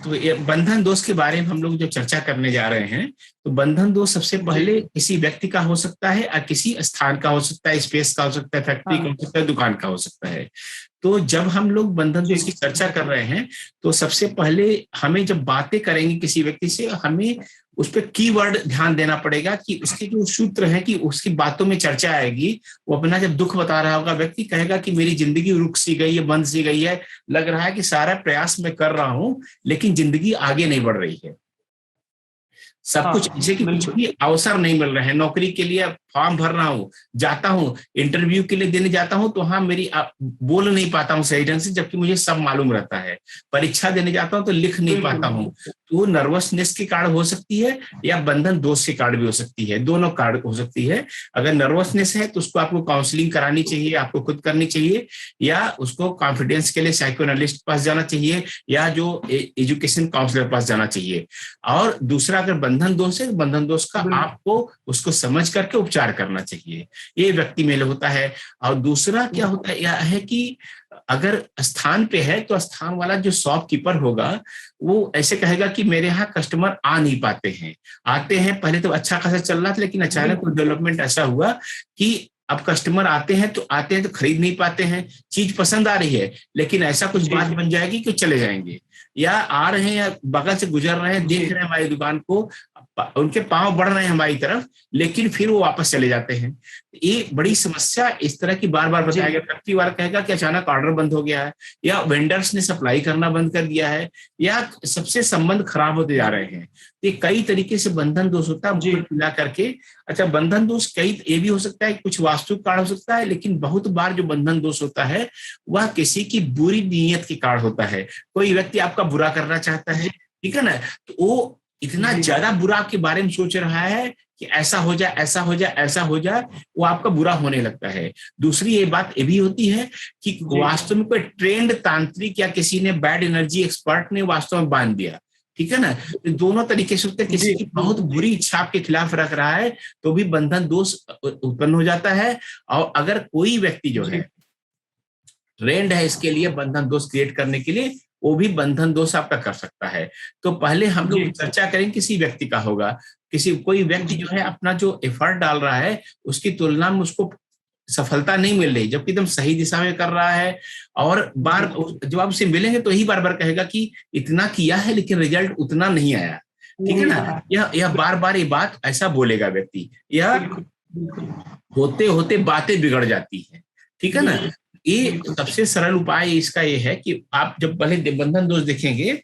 तो ये बंधन दोष के बारे में हम लोग जब चर्चा करने जा रहे हैं, तो बंधन दोष सबसे पहले किसी व्यक्ति का हो सकता है और किसी स्थान का हो सकता है, स्पेस का हो सकता है, फैक्ट्री का हो सकता है, दुकान का हो सकता है। तो जब हम लोग बंधन दोष की चर्चा कर रहे हैं, तो सबसे पहले हमें जब बातें करेंगे किसी व्यक्ति से, हमें उस पर कीवर्ड ध्यान देना पड़ेगा कि उसके जो सूत्र है कि उसकी बातों में चर्चा आएगी। वो अपना जब दुख बता रहा होगा, व्यक्ति कहेगा कि मेरी जिंदगी रुक सी गई है, बंद सी गई है, लग रहा है कि सारा प्रयास मैं कर रहा हूं लेकिन जिंदगी आगे नहीं बढ़ रही है। सब कुछ ऐसे कि कुछ भी अवसर नहीं मिल रहे हैं। नौकरी के लिए फॉर्म भर रहा हूँ, जाता हूँ, इंटरव्यू के लिए देने जाता हूँ, तो हाँ मेरी बोल नहीं पाता हूँ सही ढंग से, जबकि मुझे सब मालूम रहता है। परीक्षा देने जाता हूँ तो लिख नहीं पाता हूँ। तो नर्वसनेस के कारण हो सकती है या बंधन दोष के कारण भी हो सकती है, दोनों कारण हो सकती है। अगर नर्वसनेस है तो उसको आपको काउंसलिंग करानी चाहिए, आपको खुद करनी चाहिए, या उसको कॉन्फिडेंस के लिए साइकोएनालिस्ट के पास जाना चाहिए, या जो एजुकेशन काउंसलर पास जाना चाहिए। और दूसरा, अगर बंधन दोष है, बंधन दोष का आपको उसको समझ करके उपचार करना चाहिए। ये व्यक्ति में होता है। और दूसरा क्या होता है, यह है कि अगर स्थान पे है तो स्थान वाला जो शॉपकीपर होगा वो ऐसे कहेगा कि मेरे यहाँ कस्टमर आ नहीं पाते हैं, आते हैं पहले तो अच्छा खासा चल रहा था, लेकिन अचानक कोई डेवलपमेंट ऐसा हुआ कि अब कस्टमर आते हैं तो खरीद नहीं पाते हैं, चीज पसंद आ रही है लेकिन ऐसा कुछ बात बन जाएगी कि चले जाएंगे, या आ रहे हैं या बगल से गुजर रहे हैं, देख रहे हैं हमारी दुकान को, उनके पांव बढ़ रहे हैं हमारी तरफ, लेकिन फिर वो वापस चले जाते हैं। ये बड़ी समस्या इस तरह की बार बार बताया गया। फैक्ट्री वाला कहेगा कि अचानक ऑर्डर बंद हो गया है, या वेंडर्स ने सप्लाई करना बंद कर दिया है, या सबसे संबंध खराब होते जा रहे हैं। ये कई तरीके से बंधन दोष होता है मिला करके। अच्छा, बंधन दोष कई ये भी हो सकता है, कुछ वास्तविक कारण हो सकता है, लेकिन बहुत बार जो बंधन दोष होता है वह किसी की बुरी नीयत के कारण होता है। कोई व्यक्ति आपका बुरा करना चाहता है, ठीक है ना, तो वो इतना ज्यादा बुरा आपके बारे में सोच रहा है कि ऐसा हो जाए, ऐसा हो जाए, ऐसा हो जाए, वो आपका बुरा होने लगता है। दूसरी ये बात ये भी होती है कि वास्तव में कोई ट्रेंड तांत्रिक या किसी ने बैड एनर्जी एक्सपर्ट ने वास्तव में बांध दिया, ठीक है ना। तो दोनों तरीके से होते हैं। किसी की बहुत बुरी इच्छा आपके खिलाफ रख रहा है तो भी बंधन दोष उत्पन्न हो जाता है। और अगर कोई व्यक्ति जो है ट्रेंड है इसके लिए बंधन दोष क्रिएट करने के लिए, वो भी बंधन दोष आपका कर सकता है। तो पहले हम लोग चर्चा करेंगे किसी व्यक्ति का होगा, कोई व्यक्ति जो है अपना जो एफर्ट डाल रहा है उसकी तुलना में उसको सफलता नहीं मिल रही, जबकि एकदम सही दिशा में कर रहा है, और बार जब आप उसे मिलेंगे तो यही बार बार कहेगा कि इतना किया है लेकिन रिजल्ट उतना नहीं आया, ठीक है ना। यह बार बार ये बात ऐसा बोलेगा व्यक्ति, यह होते होते बातें बिगड़ जाती है, ठीक है ना। ये सबसे सरल उपाय इसका ये है कि आप जब पहले बंधन दोष देखेंगे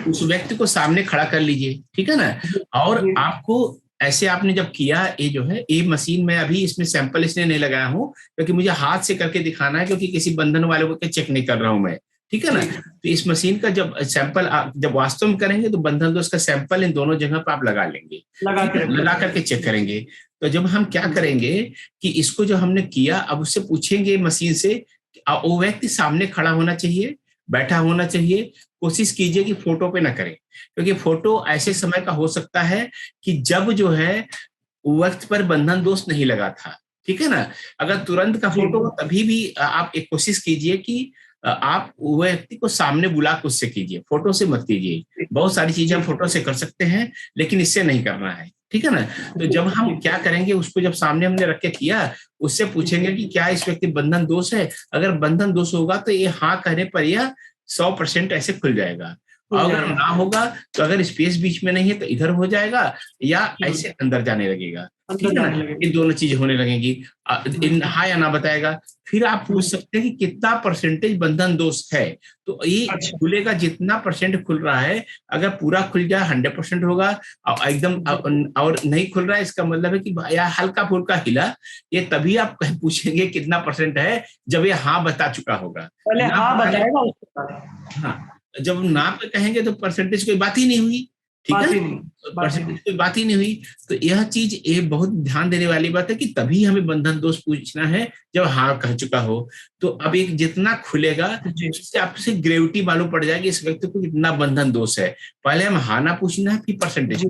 उस व्यक्ति को सामने खड़ा कर लीजिए, ठीक है ना। और आपको ऐसे आपने जब किया, ये जो है ये मशीन में अभी इसमें सैंपल इसलिए नहीं लगाया हूं क्योंकि मुझे हाथ से करके दिखाना है, क्योंकि किसी बंधन वाले को चेक नहीं कर रहा हूं मैं, ठीक है ना। तो इस मशीन का जब सैंपल जब वास्तव में करेंगे तो बंधन दोष का सैंपल इन दोनों जगह पर आप लगा लेंगे, लगा करके चेक करेंगे। तो जब हम क्या करेंगे कि इसको जो हमने किया, अब उससे पूछेंगे मशीन से, वो व्यक्ति सामने खड़ा होना चाहिए, बैठा होना चाहिए। कोशिश कीजिए कि फोटो पे ना करें, क्योंकि फोटो ऐसे समय का हो सकता है कि जब जो है वक्त पर बंधन दोष नहीं लगा था, ठीक है ना। अगर तुरंत का फोटो, तभी भी आप एक कोशिश कीजिए कि आप व्यक्ति को सामने बुला के उससे कीजिए, फोटो से मत कीजिए। बहुत सारी चीजें हम फोटो से कर सकते हैं लेकिन इससे नहीं करना है, ठीक है ना। तो जब हम क्या करेंगे, उसको जब सामने हमने रख के किया, उससे पूछेंगे कि क्या इस व्यक्ति बंधन दोष है। अगर बंधन दोष होगा तो ये हाँ कहने पर यह 100% ऐसे खुल जाएगा, और अगर ना होगा तो अगर स्पेस बीच में नहीं है तो इधर हो जाएगा या ऐसे अंदर जाने लगेगा, ठीक है ना। ये दोनों चीजें होने लगेंगी, हाँ या ना बताएगा। फिर आप पूछ सकते हैं कि कितना परसेंटेज बंधन दोष है, तो ये खुलेगा जितना परसेंट खुल रहा है। अगर पूरा खुल जाए 100% होगा, और एकदम और नहीं खुल रहा है इसका मतलब है कि या हल्का फुल्का हिला। ये तभी आप पूछेंगे कितना परसेंट है जब ये हाँ बता चुका होगा, पहले हाँ बताएगा। हाँ, जब ना पे कहेंगे तो परसेंटेज कोई बात ही नहीं हुई, ठीक है, परसेंटेज कोई बात ही नहीं हुई। तो यह चीज ये बहुत ध्यान देने वाली बात है कि तभी हमें बंधन दोष पूछना है जब हाँ कह चुका हो। तो अब एक जितना खुलेगा उससे आपसे ग्रेविटी मालूम पड़ जाएगी इस व्यक्ति को कितना बंधन दोष है। पहले हम हाँ ना पूछना है, फिर परसेंटेज।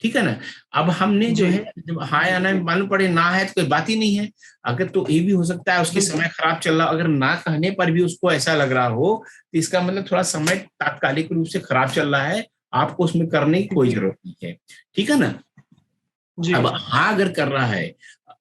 ठीक है ना। अब हमने जो जी है जब हाँ या ना में मालूम पड़े, ना है तो कोई बात ही नहीं है। अगर तो ये भी हो सकता है उसके बिल्कुल समय खराब चल रहा, अगर ना कहने पर भी उसको ऐसा लग रहा हो तो इसका मतलब थोड़ा समय तात्कालिक रूप से खराब चल रहा है, आपको उसमें करने की कोई जी जरूरत नहीं है। ठीक है ना। जी अब हाँ अगर कर रहा है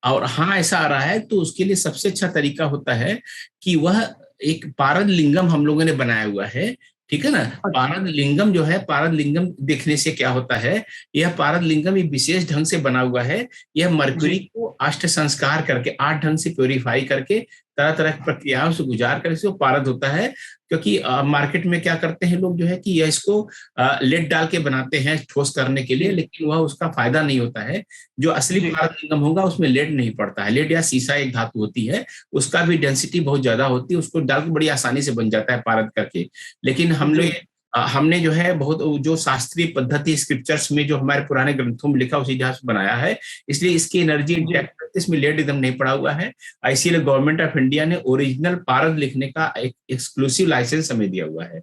और हाँ ऐसा आ रहा है, तो उसके लिए सबसे अच्छा तरीका होता है कि वह एक पारद लिंगम हम लोगों ने बनाया हुआ है। ठीक है ना। अच्छा पारद लिंगम जो है, पारद लिंगम देखने से क्या होता है, यह पारद लिंगम एक विशेष ढंग से बना हुआ है। यह मरकरी जी को अष्ट संस्कार करके 8 ढंग से प्योरीफाई करके तरह तरह की प्रक्रियाओं से गुजार कर इसको पारद होता है। क्योंकि मार्केट में क्या करते हैं लोग जो है कि यह इसको लेड डाल के बनाते हैं ठोस करने के लिए, जी लेकिन वह उसका फायदा नहीं होता है। जो असली जी पारद लिंगम होगा उसमें लेड नहीं पड़ता है। लेड या सीसा एक धातु होती है, उसका भी डेंसिटी बहुत ज्यादा होती है, उसको डाल के बड़ी आसानी से बन जाता है पारद करके। लेकिन जी हमने जो है बहुत जो शास्त्रीय पद्धति स्क्रिप्चर्स में जो हमारे पुराने ग्रंथों में लिखा उसी जहां से बनाया है, इसलिए इसकी एनर्जी जी इंटैक्ट है, इसमें लेड एकदम नहीं पड़ा हुआ है। इसीलिए गवर्नमेंट ऑफ इंडिया ने ओरिजिनल पारद लिखने का एक एक्सक्लूसिव लाइसेंस हमें दिया हुआ है।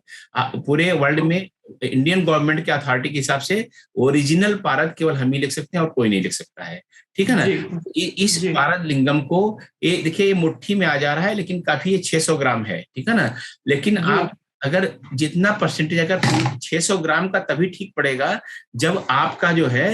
पूरे वर्ल्ड में इंडियन गवर्नमेंट के अथॉरिटी के हिसाब से ओरिजिनल पारद केवल हम ही लिख सकते हैं और कोई नहीं लिख सकता है। ठीक है ना। जी इस जी पारद लिंगम को, ये देखिए ये मुट्ठी में आ जा रहा है, लेकिन काफी ये 600 ग्राम है। ठीक है ना। लेकिन जी आप अगर जितना परसेंटेज, अगर 600 ग्राम का तभी ठीक पड़ेगा जब आपका जो है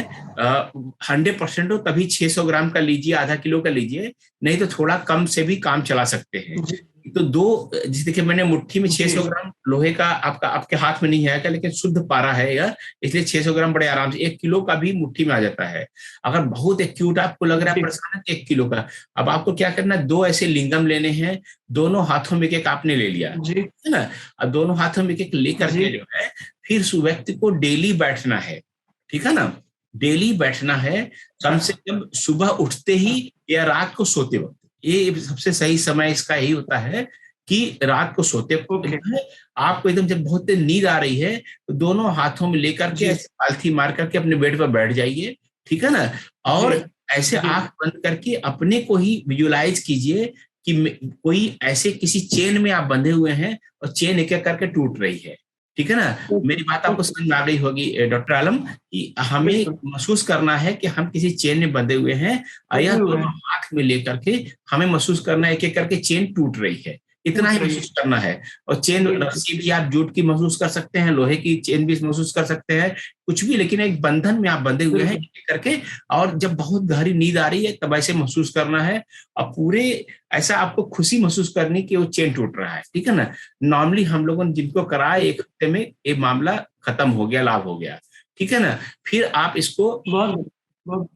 100% हो, तभी 600 ग्राम का लीजिए, आधा किलो का लीजिए, नहीं तो थोड़ा कम से भी काम चला सकते हैं। जी तो दो, जिस देखिए मैंने मुट्ठी में जी 600 ग्राम लोहे का, आपका आपके हाथ में नहीं आएगा, लेकिन शुद्ध पारा है यह, इसलिए 600 ग्राम बड़े आराम से 1 किलो का भी मुट्ठी में आ जाता है। अगर बहुत एक्यूट आपको लग रहा है, जी परेशान है, तो 1 किलो का। अब आपको क्या करना है, दो ऐसे लिंगम लेने हैं, दोनों हाथों में एक एक आपने ले लिया, जी है ना। अब दोनों हाथों में एक एक लेकर जी के जो है, फिर उस व्यक्ति को डेली बैठना है। ठीक है ना। डेली बैठना है, अच्छा कम से कम सुबह उठते ही या रात को सोते वक्त। ये सबसे सही समय इसका यही होता है कि रात को सोते वक्त ओके जो है, आपको एकदम जब बहुत तेज नींद आ रही है, तो दोनों हाथों में लेकर के जी ऐसे पालथी मार करके अपने बेड पर बैठ जाइए। ठीक है ना। जी और ऐसे जी आंख बंद करके अपने को ही विजुलाइज कीजिए कि कोई ऐसे किसी चेन में आप बंधे हुए हैं और चेन एक एक करके टूट रही है। ठीक है ना। ओके मेरी बात आपको ओके समझ में आ गई होगी डॉक्टर आलम, कि हमें बिल्कुल महसूस करना है कि हम किसी चेन में बंधे हुए हैं, और यह बंधे हुए दोनों हैं हाथ में लेकर के हमें महसूस करना है एक एक करके चेन टूट रही है। इतना टूट ही रही है महसूस करना है। और चेन बिल्कुल रस्सी भी आप जूट की महसूस कर सकते हैं, लोहे की चेन भी महसूस कर सकते हैं, कुछ भी, लेकिन एक बंधन में आप बंधे हुए हैं बिल्कुल एक एक करके। और जब बहुत गहरी नींद आ रही है तब ऐसे महसूस करना है, और पूरे ऐसा आपको खुशी महसूस करनी कि वो चेन टूट रहा है। ठीक है ना। नॉर्मली हम लोगों ने जिनको कराया, एक हफ्ते में ये मामला खत्म हो गया, लाभ हो गया। ठीक है ना। फिर आप इसको बहुत बहुत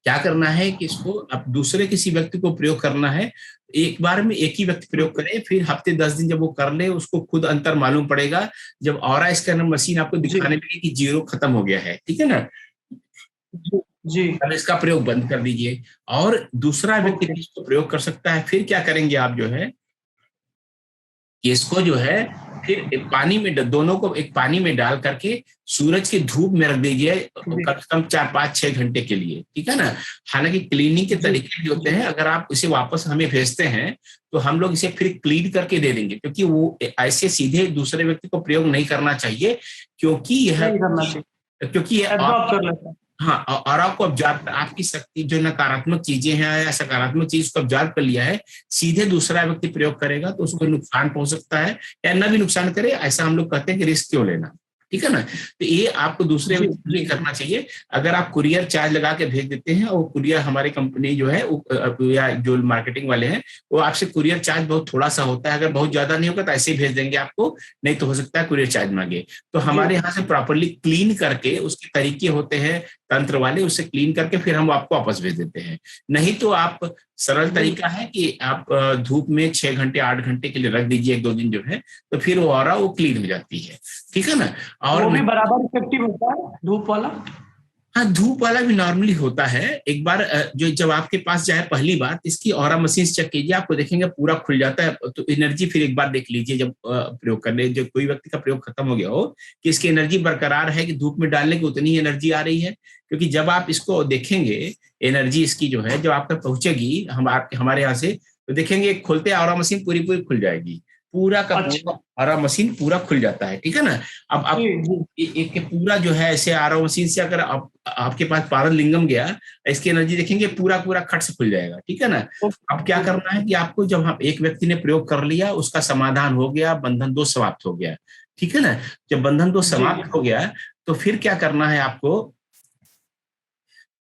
क्या करना है कि इसको अब दूसरे किसी व्यक्ति को प्रयोग करना है। एक बार में एक ही व्यक्ति प्रयोग करे, फिर हफ्ते 10 दिन जब वो कर ले, उसको खुद अंतर मालूम पड़ेगा। जब ऑरा स्कैनर मशीन आपको जी दिखाने लगे कि जीरो खत्म हो गया है, ठीक है ना, जी जी तब इसका प्रयोग बंद कर दीजिए। और दूसरा व्यक्ति ओके भी इसको प्रयोग कर सकता है। फिर क्या करेंगे आप जो है कि इसको जो है फिर एक पानी में, दोनों को एक पानी में डाल करके सूरज की धूप में रख दीजिए, जी कम से कम 4 5 6 घंटे के लिए। ठीक है ना। हालांकि क्लीनिंग के जी तरीके भी होते जी हैं, अगर आप इसे वापस हमें भेजते हैं तो हम लोग इसे फिर क्लीन करके दे देंगे, क्योंकि वो ऐसे सीधे दूसरे व्यक्ति को प्रयोग नहीं करना चाहिए। क्योंकि यह नहीं करना चाहिए क्योंकि यह एब्जॉर्ब कर लेता है हाँ, और आपको ऑब्जर्व, आपकी शक्ति जो नकारात्मक चीजें हैं या सकारात्मक चीज को ऑब्जर्व कर लिया है, सीधे दूसरा व्यक्ति प्रयोग करेगा तो उसको नुकसान पहुंच सकता है, या न भी नुकसान करे। ऐसा हम लोग कहते हैं कि रिस्क क्यों लेना। ठीक है ना। तो ये आपको दूसरे जी व्यक्ति को नहीं जी करना चाहिए। अगर आप कुरियर चार्ज लगा के भेज देते हैं, और कुरियर हमारी कंपनी जो है या जो मार्केटिंग वाले हैं, वो आपसे कुरियर चार्ज बहुत थोड़ा सा होता है, अगर बहुत ज्यादा नहीं होगा तो ऐसे ही भेज देंगे आपको, नहीं तो हो सकता है कुरियर चार्ज मांगे। तो जी हमारे यहाँ से प्रॉपरली क्लीन करके, उसके तरीके होते हैं तंत्र वाले, उससे क्लीन करके फिर हम आपको वापस भेज देते हैं। नहीं तो आप, सरल तरीका है कि आप धूप में 6 घंटे 8 घंटे के लिए रख दीजिए, 1 2 दिन जो है, तो फिर वो ऑरा वो क्लीन हो जाती है। ठीक है ना। और वो भी नहीं, बराबर इफेक्टिव होता है धूप वाला हाँ धूप वाला भी नॉर्मली होता है। एक बार जो जब आपके पास जाए, पहली बात इसकी ऑरा मशीन चेक कीजिए, आपको देखेंगे पूरा खुल जाता है। तो एनर्जी फिर एक बार देख लीजिए, जब प्रयोग करने, जब कोई व्यक्ति का प्रयोग खत्म हो गया हो, कि इसकी एनर्जी बरकरार है, कि धूप में डालने की उतनी ही एनर्जी आ रही है। क्योंकि जब आप इसको देखेंगे, एनर्जी इसकी जो है जब आप तक पहुंचेगी, हमारे यहाँ से, तो देखेंगे खोलते ऑरा मशीन पूरी पूरी खुल जाएगी। पूरा का अच्छा। पूरा आरओ मशीन पूरा खुल जाता है, ठीक है ना। अब आप एक के पूरा जो है ऐसे आरओ मशीन से अगर आपके पास पारद लिंगम गया, इसकी एनर्जी देखेंगे पूरा पूरा खट से खुल जाएगा, ठीक है ना। अब क्या करना है कि आपको, जब हम एक व्यक्ति ने प्रयोग कर लिया, उसका समाधान हो गया, बंधन 2 समाप्त हो गया, ठीक है ना। जब बंधन 2 समाप्त हो गया तो फिर क्या करना है आपको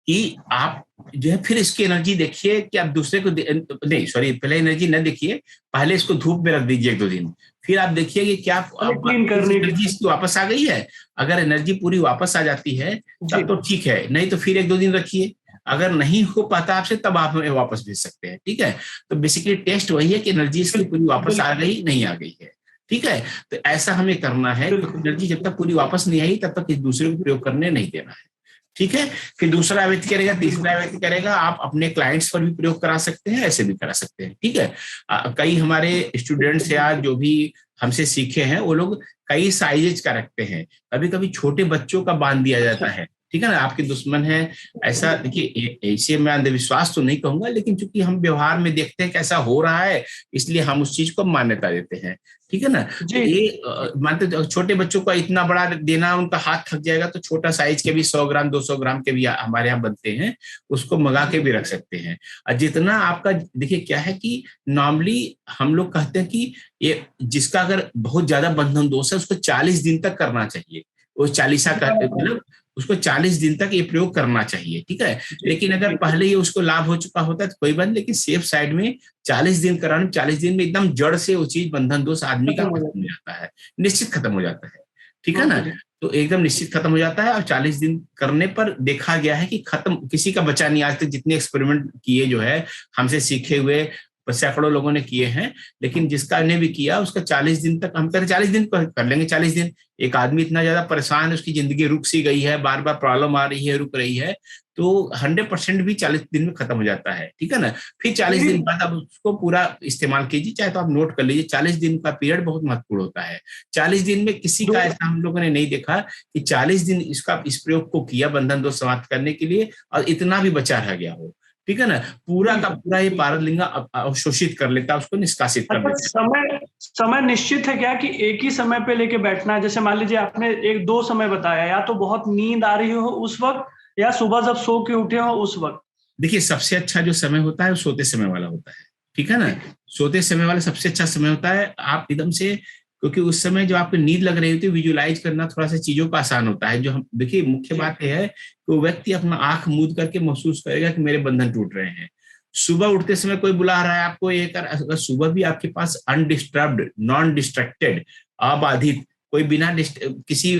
कि आप जो है फिर इसकी एनर्जी देखिए कि आप दूसरे को नहीं, सॉरी, पहले एनर्जी न देखिए, पहले इसको धूप में रख दीजिए 1-2 दिन, फिर आप देखिए कि क्या क्लीन करने की एनर्जी इसकी वापस आ गई है। अगर एनर्जी पूरी वापस आ जाती है तब तो ठीक है, नहीं तो फिर 1-2 दिन रखिए। अगर नहीं हो पाता आपसे तब आप हमें वापस भेज सकते हैं, ठीक है। तो बेसिकली टेस्ट वही है कि एनर्जी इसकी पूरी वापस आ गई नहीं आ गई है, ठीक है। तो ऐसा हमें करना है, क्योंकि एनर्जी जब तक पूरी वापस नहीं आई तब तक इस दूसरे को प्रयोग करने नहीं देना है, ठीक है। फिर दूसरा व्यक्ति करेगा, तीसरा व्यक्ति करेगा, आप अपने क्लाइंट्स पर भी प्रयोग करा सकते हैं, ऐसे भी करा सकते हैं, ठीक है। कई हमारे स्टूडेंट्स या जो भी हमसे सीखे हैं वो लोग कई साइजेज का रखते हैं, कभी कभी छोटे बच्चों का बांध दिया जाता है, ठीक है ना। आपके दुश्मन है ऐसा, देखिए ऐसे मैं अंधविश्वास तो नहीं कहूंगा, लेकिन चूंकि हम व्यवहार में देखते हैं कि ऐसा हो रहा है, इसलिए हम उस चीज को मान्यता देते हैं, ठीक है ना। तो ये मानते छोटे बच्चों को इतना बड़ा देना, उनका हाथ थक जाएगा, तो छोटा साइज के भी 100 ग्राम 200 ग्राम के भी हमारे यहाँ बनते हैं, उसको मंगा के भी रख सकते हैं। और जितना आपका, देखिए क्या है कि नॉर्मली हम लोग कहते हैं कि ये जिसका अगर बहुत ज्यादा बंधन दोष है उसको 40 दिन तक करना चाहिए, वो 40 का मतलब उसको 40 दिन तक ये प्रयोग करना चाहिए, ठीक है। लेकिन अगर पहले ही उसको लाभ हो चुका होता है तो कोई बात, लेकिन सेफ साइड में 40 दिन कराना, 40 दिन में एकदम जड़ से वो चीज बंधन दोष आदमी का खत्म हो जाता है, निश्चित खत्म हो जाता है, ठीक है ना। तो एकदम निश्चित खत्म हो जाता है, और 40 दिन करने पर देखा गया है कि खत्म, किसी का बचा नहीं आज तक, जितने एक्सपेरिमेंट किए जो है हमसे सीखे हुए सैकड़ों लोगों ने किए हैं, लेकिन जिसका ने भी किया उसका 40 दिन तक, हम कहते 40 दिन कर लेंगे, 40 दिन। एक आदमी इतना ज्यादा परेशान है, उसकी जिंदगी रुक सी गई है, बार बार प्रॉब्लम आ रही है, रुक रही है, तो 100% भी 40 दिन में खत्म हो जाता है, ठीक है ना। फिर 40 दिन बाद आप उसको पूरा इस्तेमाल कीजिए, चाहे तो आप नोट कर लीजिए, 40 दिन का पीरियड बहुत महत्वपूर्ण होता है। 40 दिन में किसी का ऐसा हम लोगों ने नहीं देखा कि 40 दिन इस प्रयोग को किया बंधन दोष समाप्त करने के लिए और इतना भी बचा रह गया हो, ठीक है ना। पूरा का पूरा ये पारद लिंगा अवशोषित कर लेता है, उसको निष्कासित कर देता है। समय निश्चित है क्या कि एक ही समय पे लेके बैठना है? जैसे मान लीजिए आपने 1-2 समय बताया, या तो बहुत नींद आ रही हो उस वक्त, या सुबह जब सो के उठे हो उस वक्त। देखिए सबसे अच्छा जो समय होता है वो सोते समय वाला होता है, ठीक है ना। सोते समय वाला सबसे अच्छा समय होता है। आप एकदम से, क्योंकि उस समय जो आपको नींद लग रही होती है, विजुलाइज करना थोड़ा सा चीजों का आसान होता है। जो हम देखिए मुख्य बात यह है कि वो व्यक्ति अपना आंख मूंद करके महसूस करेगा कि मेरे बंधन टूट रहे हैं। सुबह उठते समय कोई बुला रहा है आपको, ये कर, अगर सुबह भी आपके पास अनडिस्टर्ब्ड, नॉन डिस्ट्रैक्टेड, अबाधित, कोई बिना किसी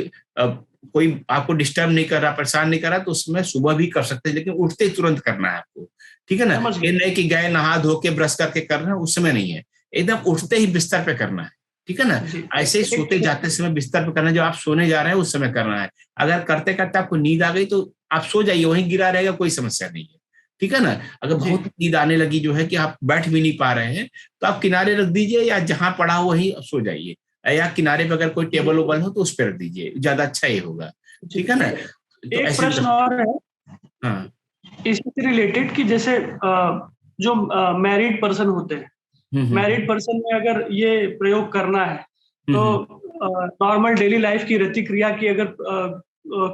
कोई आपको डिस्टर्ब नहीं कर रहा, परेशान नहीं कर रहा, तो उसमें सुबह भी कर सकते हैं, लेकिन उठते ही तुरंत करना है आपको, ठीक है ना। ये नहीं कि गए नहा धो के ब्रश करके करना है, उस समय नहीं है, एकदम उठते ही बिस्तर पे करना है, ठीक है ना। ऐसे ही सोते जाते समय बिस्तर पे करना है, जब आप सोने जा रहे हैं उस समय करना है। अगर करते करते आपको नींद आ गई तो आप सो जाइए, वहीं गिरा रहेगा, कोई समस्या नहीं है, ठीक है ना। अगर बहुत नींद आने लगी जो है कि आप बैठ भी नहीं पा रहे हैं, तो आप किनारे रख दीजिए, या जहां पड़ा हो वहीं सो जाइए, या किनारे पे अगर कोई टेबल वोबल हो तो उस पर रख दीजिए, ज्यादा अच्छा ये होगा, ठीक है ना। तो एक प्रश्न और है हाँ, इससे रिलेटेड कि जैसे जो मैरिड पर्सन होते हैं, मैरिड पर्सन में अगर ये प्रयोग करना है तो नॉर्मल डेली लाइफ की रति क्रिया की अगर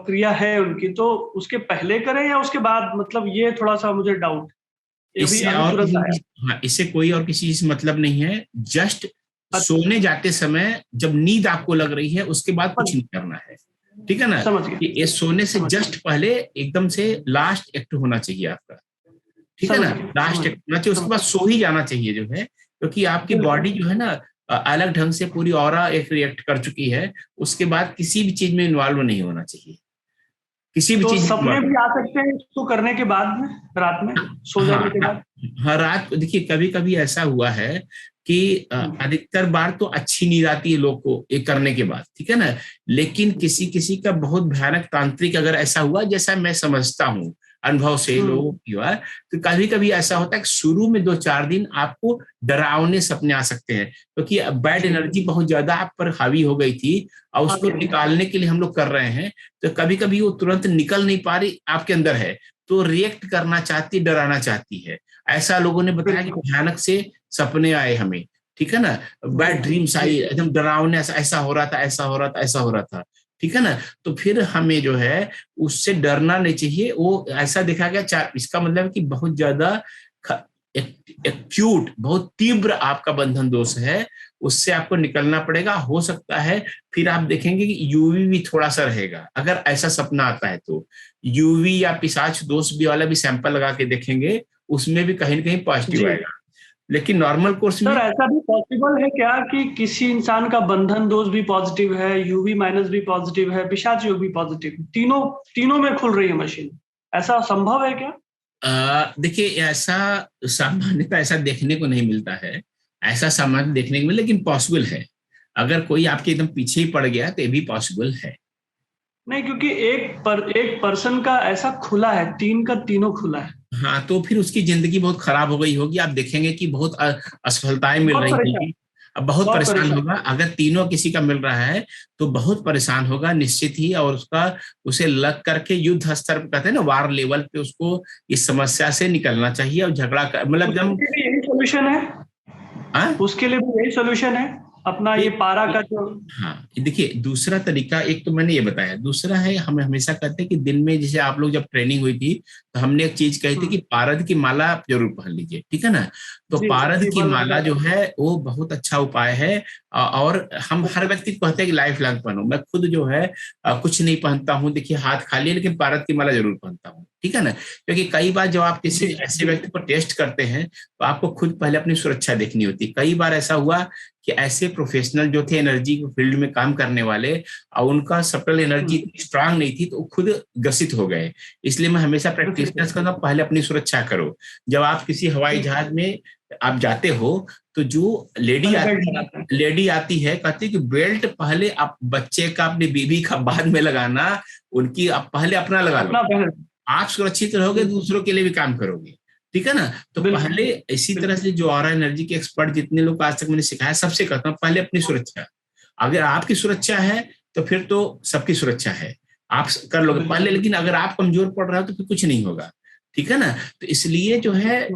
क्रिया है उनकी, तो उसके पहले करें या उसके बाद? मतलब ये थोड़ा सा मुझे डाउट, इससे कोई और किसी से मतलब नहीं है। जस्ट सोने जाते समय जब नींद आपको लग रही है उसके बाद कुछ नहीं करना है, ठीक है ना। ये सोने से जस्ट पहले एकदम से लास्ट एक्ट होना चाहिए आपका, ठीक है ना। लास्ट एक्ट होना चाहिए, उसके बाद सो ही जाना चाहिए जो है, क्योंकि आपकी बॉडी जो है ना अलग ढंग से पूरी ऑरा एक रिएक्ट कर चुकी है। उसके बाद किसी भी चीज में इन्वॉल्व नहीं होना चाहिए, किसी भी चीज। सपने भी आ सकते हैं इसको करने के बाद में, रात में सो जाने के बाद? हाँ, रात देखिए कभी कभी ऐसा हुआ है कि अधिकतर बार तो अच्छी नींद आती है लोग को ये करने के बाद, ठीक है ना। लेकिन किसी किसी का बहुत भयानक तांत्रिक अगर ऐसा हुआ, जैसा मैं समझता हूँ अनुभव से लोगों की हुआ, तो कभी कभी ऐसा होता है कि शुरू में 2-4 दिन आपको डरावने सपने आ सकते हैं, क्योंकि बैड एनर्जी बहुत ज्यादा आप पर हावी हो गई थी और उसको निकालने के लिए हम लोग कर रहे हैं। तो कभी कभी वो तुरंत निकल नहीं पा रही, आपके अंदर है तो रिएक्ट करना चाहती, डराना चाहती है। ऐसा लोगों ने बताया कि भयानक से सपने आए हमें, ठीक है ना, बैड ड्रीम्स आई, एकदम डरावने, ऐसा हो रहा था, ऐसा हो रहा था, ऐसा हो रहा था, ठीक है ना। तो फिर हमें जो है उससे डरना नहीं चाहिए। वो ऐसा देखा गया, इसका मतलब है कि बहुत ज्यादा एक्यूट, बहुत तीव्र आपका बंधन दोष है, उससे आपको निकलना पड़ेगा। हो सकता है फिर आप देखेंगे कि यूवी भी थोड़ा सा रहेगा, अगर ऐसा सपना आता है तो यूवी या पिशाच दोष भी वाला भी सैंपल लगा के देखेंगे, उसमें भी कहीं ना कहीं पॉजिटिव जी आएगा। लेकिन नॉर्मल कोर्स सर, में ऐसा भी पॉसिबल है क्या कि किसी इंसान का बंधन दोष भी पॉजिटिव है, यूवी माइनस भी पॉजिटिव है, पिशाच योग भी पॉजिटिव, तीनों तीनों में खुल रही है मशीन, ऐसा संभव है क्या? देखिए, ऐसा सामान्यतः ऐसा देखने को नहीं मिलता है, ऐसा सामान्य देखने को मिले, लेकिन पॉसिबल है। अगर कोई आपके एकदम पीछे ही पड़ गया तो ये भी पॉसिबल है। नहीं, क्योंकि एक पर्सन का ऐसा खुला है, तीन का तीनों खुला है। हाँ, तो फिर उसकी जिंदगी बहुत खराब हो गई होगी, आप देखेंगे कि बहुत असफलताएं मिल बहुत रही परेशान, होगी। अब बहुत बहुत परेशान परेशान। होगा, अगर तीनों किसी का मिल रहा है तो बहुत परेशान होगा निश्चित ही। और उसका, उसे लग करके युद्ध स्तर पर, कहते हैं ना, वार लेवल पे उसको इस समस्या से निकलना चाहिए और झगड़ा कर, मतलब उसके एकदम। लिए भी यही सोल्यूशन है, हाँ, उसके लिए भी यही सोल्यूशन है, अपना ये पारा का जो। हाँ, देखिए, दूसरा तरीका, एक तो मैंने ये बताया, दूसरा है, हम हमेशा कहते हैं कि दिन में, जैसे आप लोग जब ट्रेनिंग हुई थी तो हमने एक चीज कही थी कि पारद की माला आप जरूर पहन लीजिए, ठीक है ना। तो जी पारद जी, की बल माला राजा। जो है वो बहुत अच्छा उपाय है। और हम हर व्यक्ति को कहते हैं कि लाइफ लॉन्ग पहनो। मैं खुद जो है कुछ नहीं पहनता हूँ, देखिए हाथ खाली है, लेकिन पारद की माला जरूर पहनता हूँ, ठीक है ना। क्योंकि कई बार जब आप किसी जी ऐसे व्यक्ति को टेस्ट करते हैं तो आपको खुद पहले अपनी सुरक्षा देखनी होती है। कई बार ऐसा हुआ कि ऐसे प्रोफेशनल जो थे एनर्जी फील्ड में काम करने वाले, और उनका सटल एनर्जी इतनी स्ट्रांग नहीं थी, तो खुद ग्रसित हो गए। इसलिए मैं हमेशा प्रैक्टिशनर्स कहता हूं, पहले अपनी सुरक्षा करो। जब आप किसी हवाई जहाज में आप जाते हो तो जो पहले बेल्ट लगाते हैं। लेडी आती है, कहती है कि बेल्ट पहले आप बच्चे का, अपनी बीवी का बाद में लगाना, उनकी आप पहले अपना लगा लो। अपना पहले। आप सुरक्षित रहोगे, बिल्कुल दूसरों के लिए भी काम करोगे, ठीक है ना। तो बिल्कुल पहले इसी तरह बिल्कुल। से जो ऑरा एनर्जी के एक्सपर्ट जितने लोग आज तक मैंने सिखाया, सबसे कहता हूँ पहले अपनी सुरक्षा। अगर आपकी सुरक्षा है तो फिर तो सबकी सुरक्षा है, आप कर लोगे पहले। बिल्कुल। लेकिन अगर आप कमजोर पड़ रहे हो तो फिर कुछ नहीं होगा, ठीक है ना। तो इसलिए जो है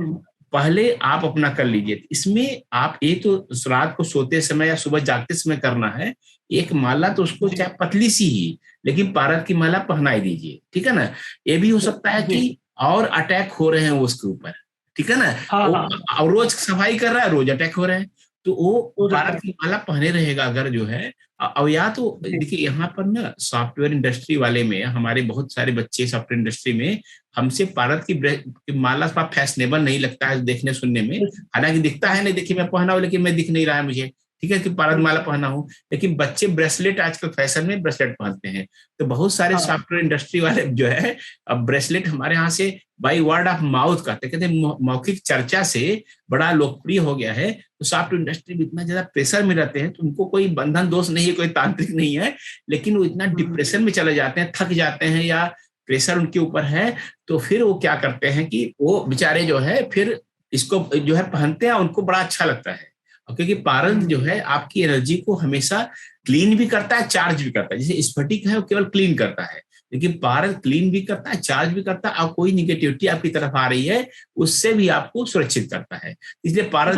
पहले आप अपना कर लीजिए। इसमें आप एक तो रात को सोते समय या सुबह जागते समय करना है, एक माला तो उसको जी चाहे पतली सी ही, लेकिन पारद की माला पहनाई दीजिए, ठीक है ना। ये भी हो सकता है जी। कि और अटैक हो रहे हैं वो उसके ऊपर, ठीक है ना। हाँ वो हाँ। और रोज सफाई कर रहा है, रोज अटैक हो रहे हैं, तो वो हो जाता पारद की माला पहने रहेगा अगर जो है। और या तो है। देखिए, यहाँ पर ना सॉफ्टवेयर इंडस्ट्री वाले में हमारे बहुत सारे बच्चे सॉफ्टवेयर इंडस्ट्री में हमसे पारद की माला थोड़ा फैशनेबल नहीं लगता है देखने सुनने में। हालांकि दिखता है, नहीं देखिए मैं पहना हूं लेकिन मैं दिख नहीं रहा है मुझे, ठीक है, कि पारद माला पहना हूं। लेकिन बच्चे ब्रेसलेट, आजकल फैशन में ब्रेसलेट पहनते हैं। तो बहुत सारे हाँ सॉफ्टवेयर इंडस्ट्री वाले जो है अब ब्रेसलेट हमारे यहाँ से बाई वर्ड ऑफ माउथ कहते हैं, मौखिक चर्चा से बड़ा लोकप्रिय हो गया है। तो सॉफ्टवेयर इंडस्ट्री में इतना ज्यादा प्रेशर में रहते हैं, तो उनको कोई बंधन दोष नहीं है, कोई तांत्रिक नहीं है, लेकिन वो इतना डिप्रेशन में चले जाते हैं, थक जाते हैं, या प्रेशर उनके ऊपर है। तो फिर वो क्या करते हैं कि वो बेचारे जो है फिर इसको जो है पहनते हैं, उनको बड़ा अच्छा लगता है। क्योंकि पारद जो है आपकी एनर्जी को हमेशा क्लीन भी करता है, चार्ज भी करता है। जैसे स्फटिक है वो केवल क्लीन करता है, लेकिन पारद क्लीन भी करता है, चार्ज भी करता है, और कोई निगेटिविटी आपकी तरफ आ रही है उससे भी आपको सुरक्षित करता है। इसलिए अच्छा, पारद,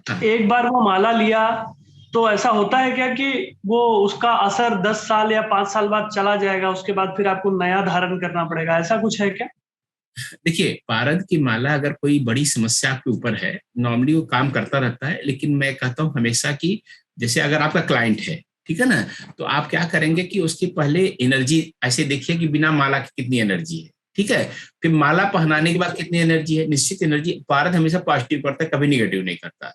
हाँ, एक बार वो माला लिया तो ऐसा होता है क्या कि वो उसका असर 10 साल या 5 साल बाद चला जाएगा, उसके बाद फिर आपको नया धारण करना पड़ेगा, ऐसा कुछ है क्या? देखिए, पारद की माला अगर कोई बड़ी समस्या आपके ऊपर है, नॉर्मली वो काम करता रहता है, लेकिन मैं कहता हूं हमेशा कि जैसे अगर आपका क्लाइंट है, ठीक है ना, तो आप क्या करेंगे कि उसकी पहले एनर्जी ऐसे देखिए कि बिना माला की कितनी एनर्जी है, ठीक है। फिर माला पहनाने के बाद कितनी एनर्जी है, निश्चित एनर्जी। पारद हमेशा पॉजिटिव करता है, कभी निगेटिव नहीं करता।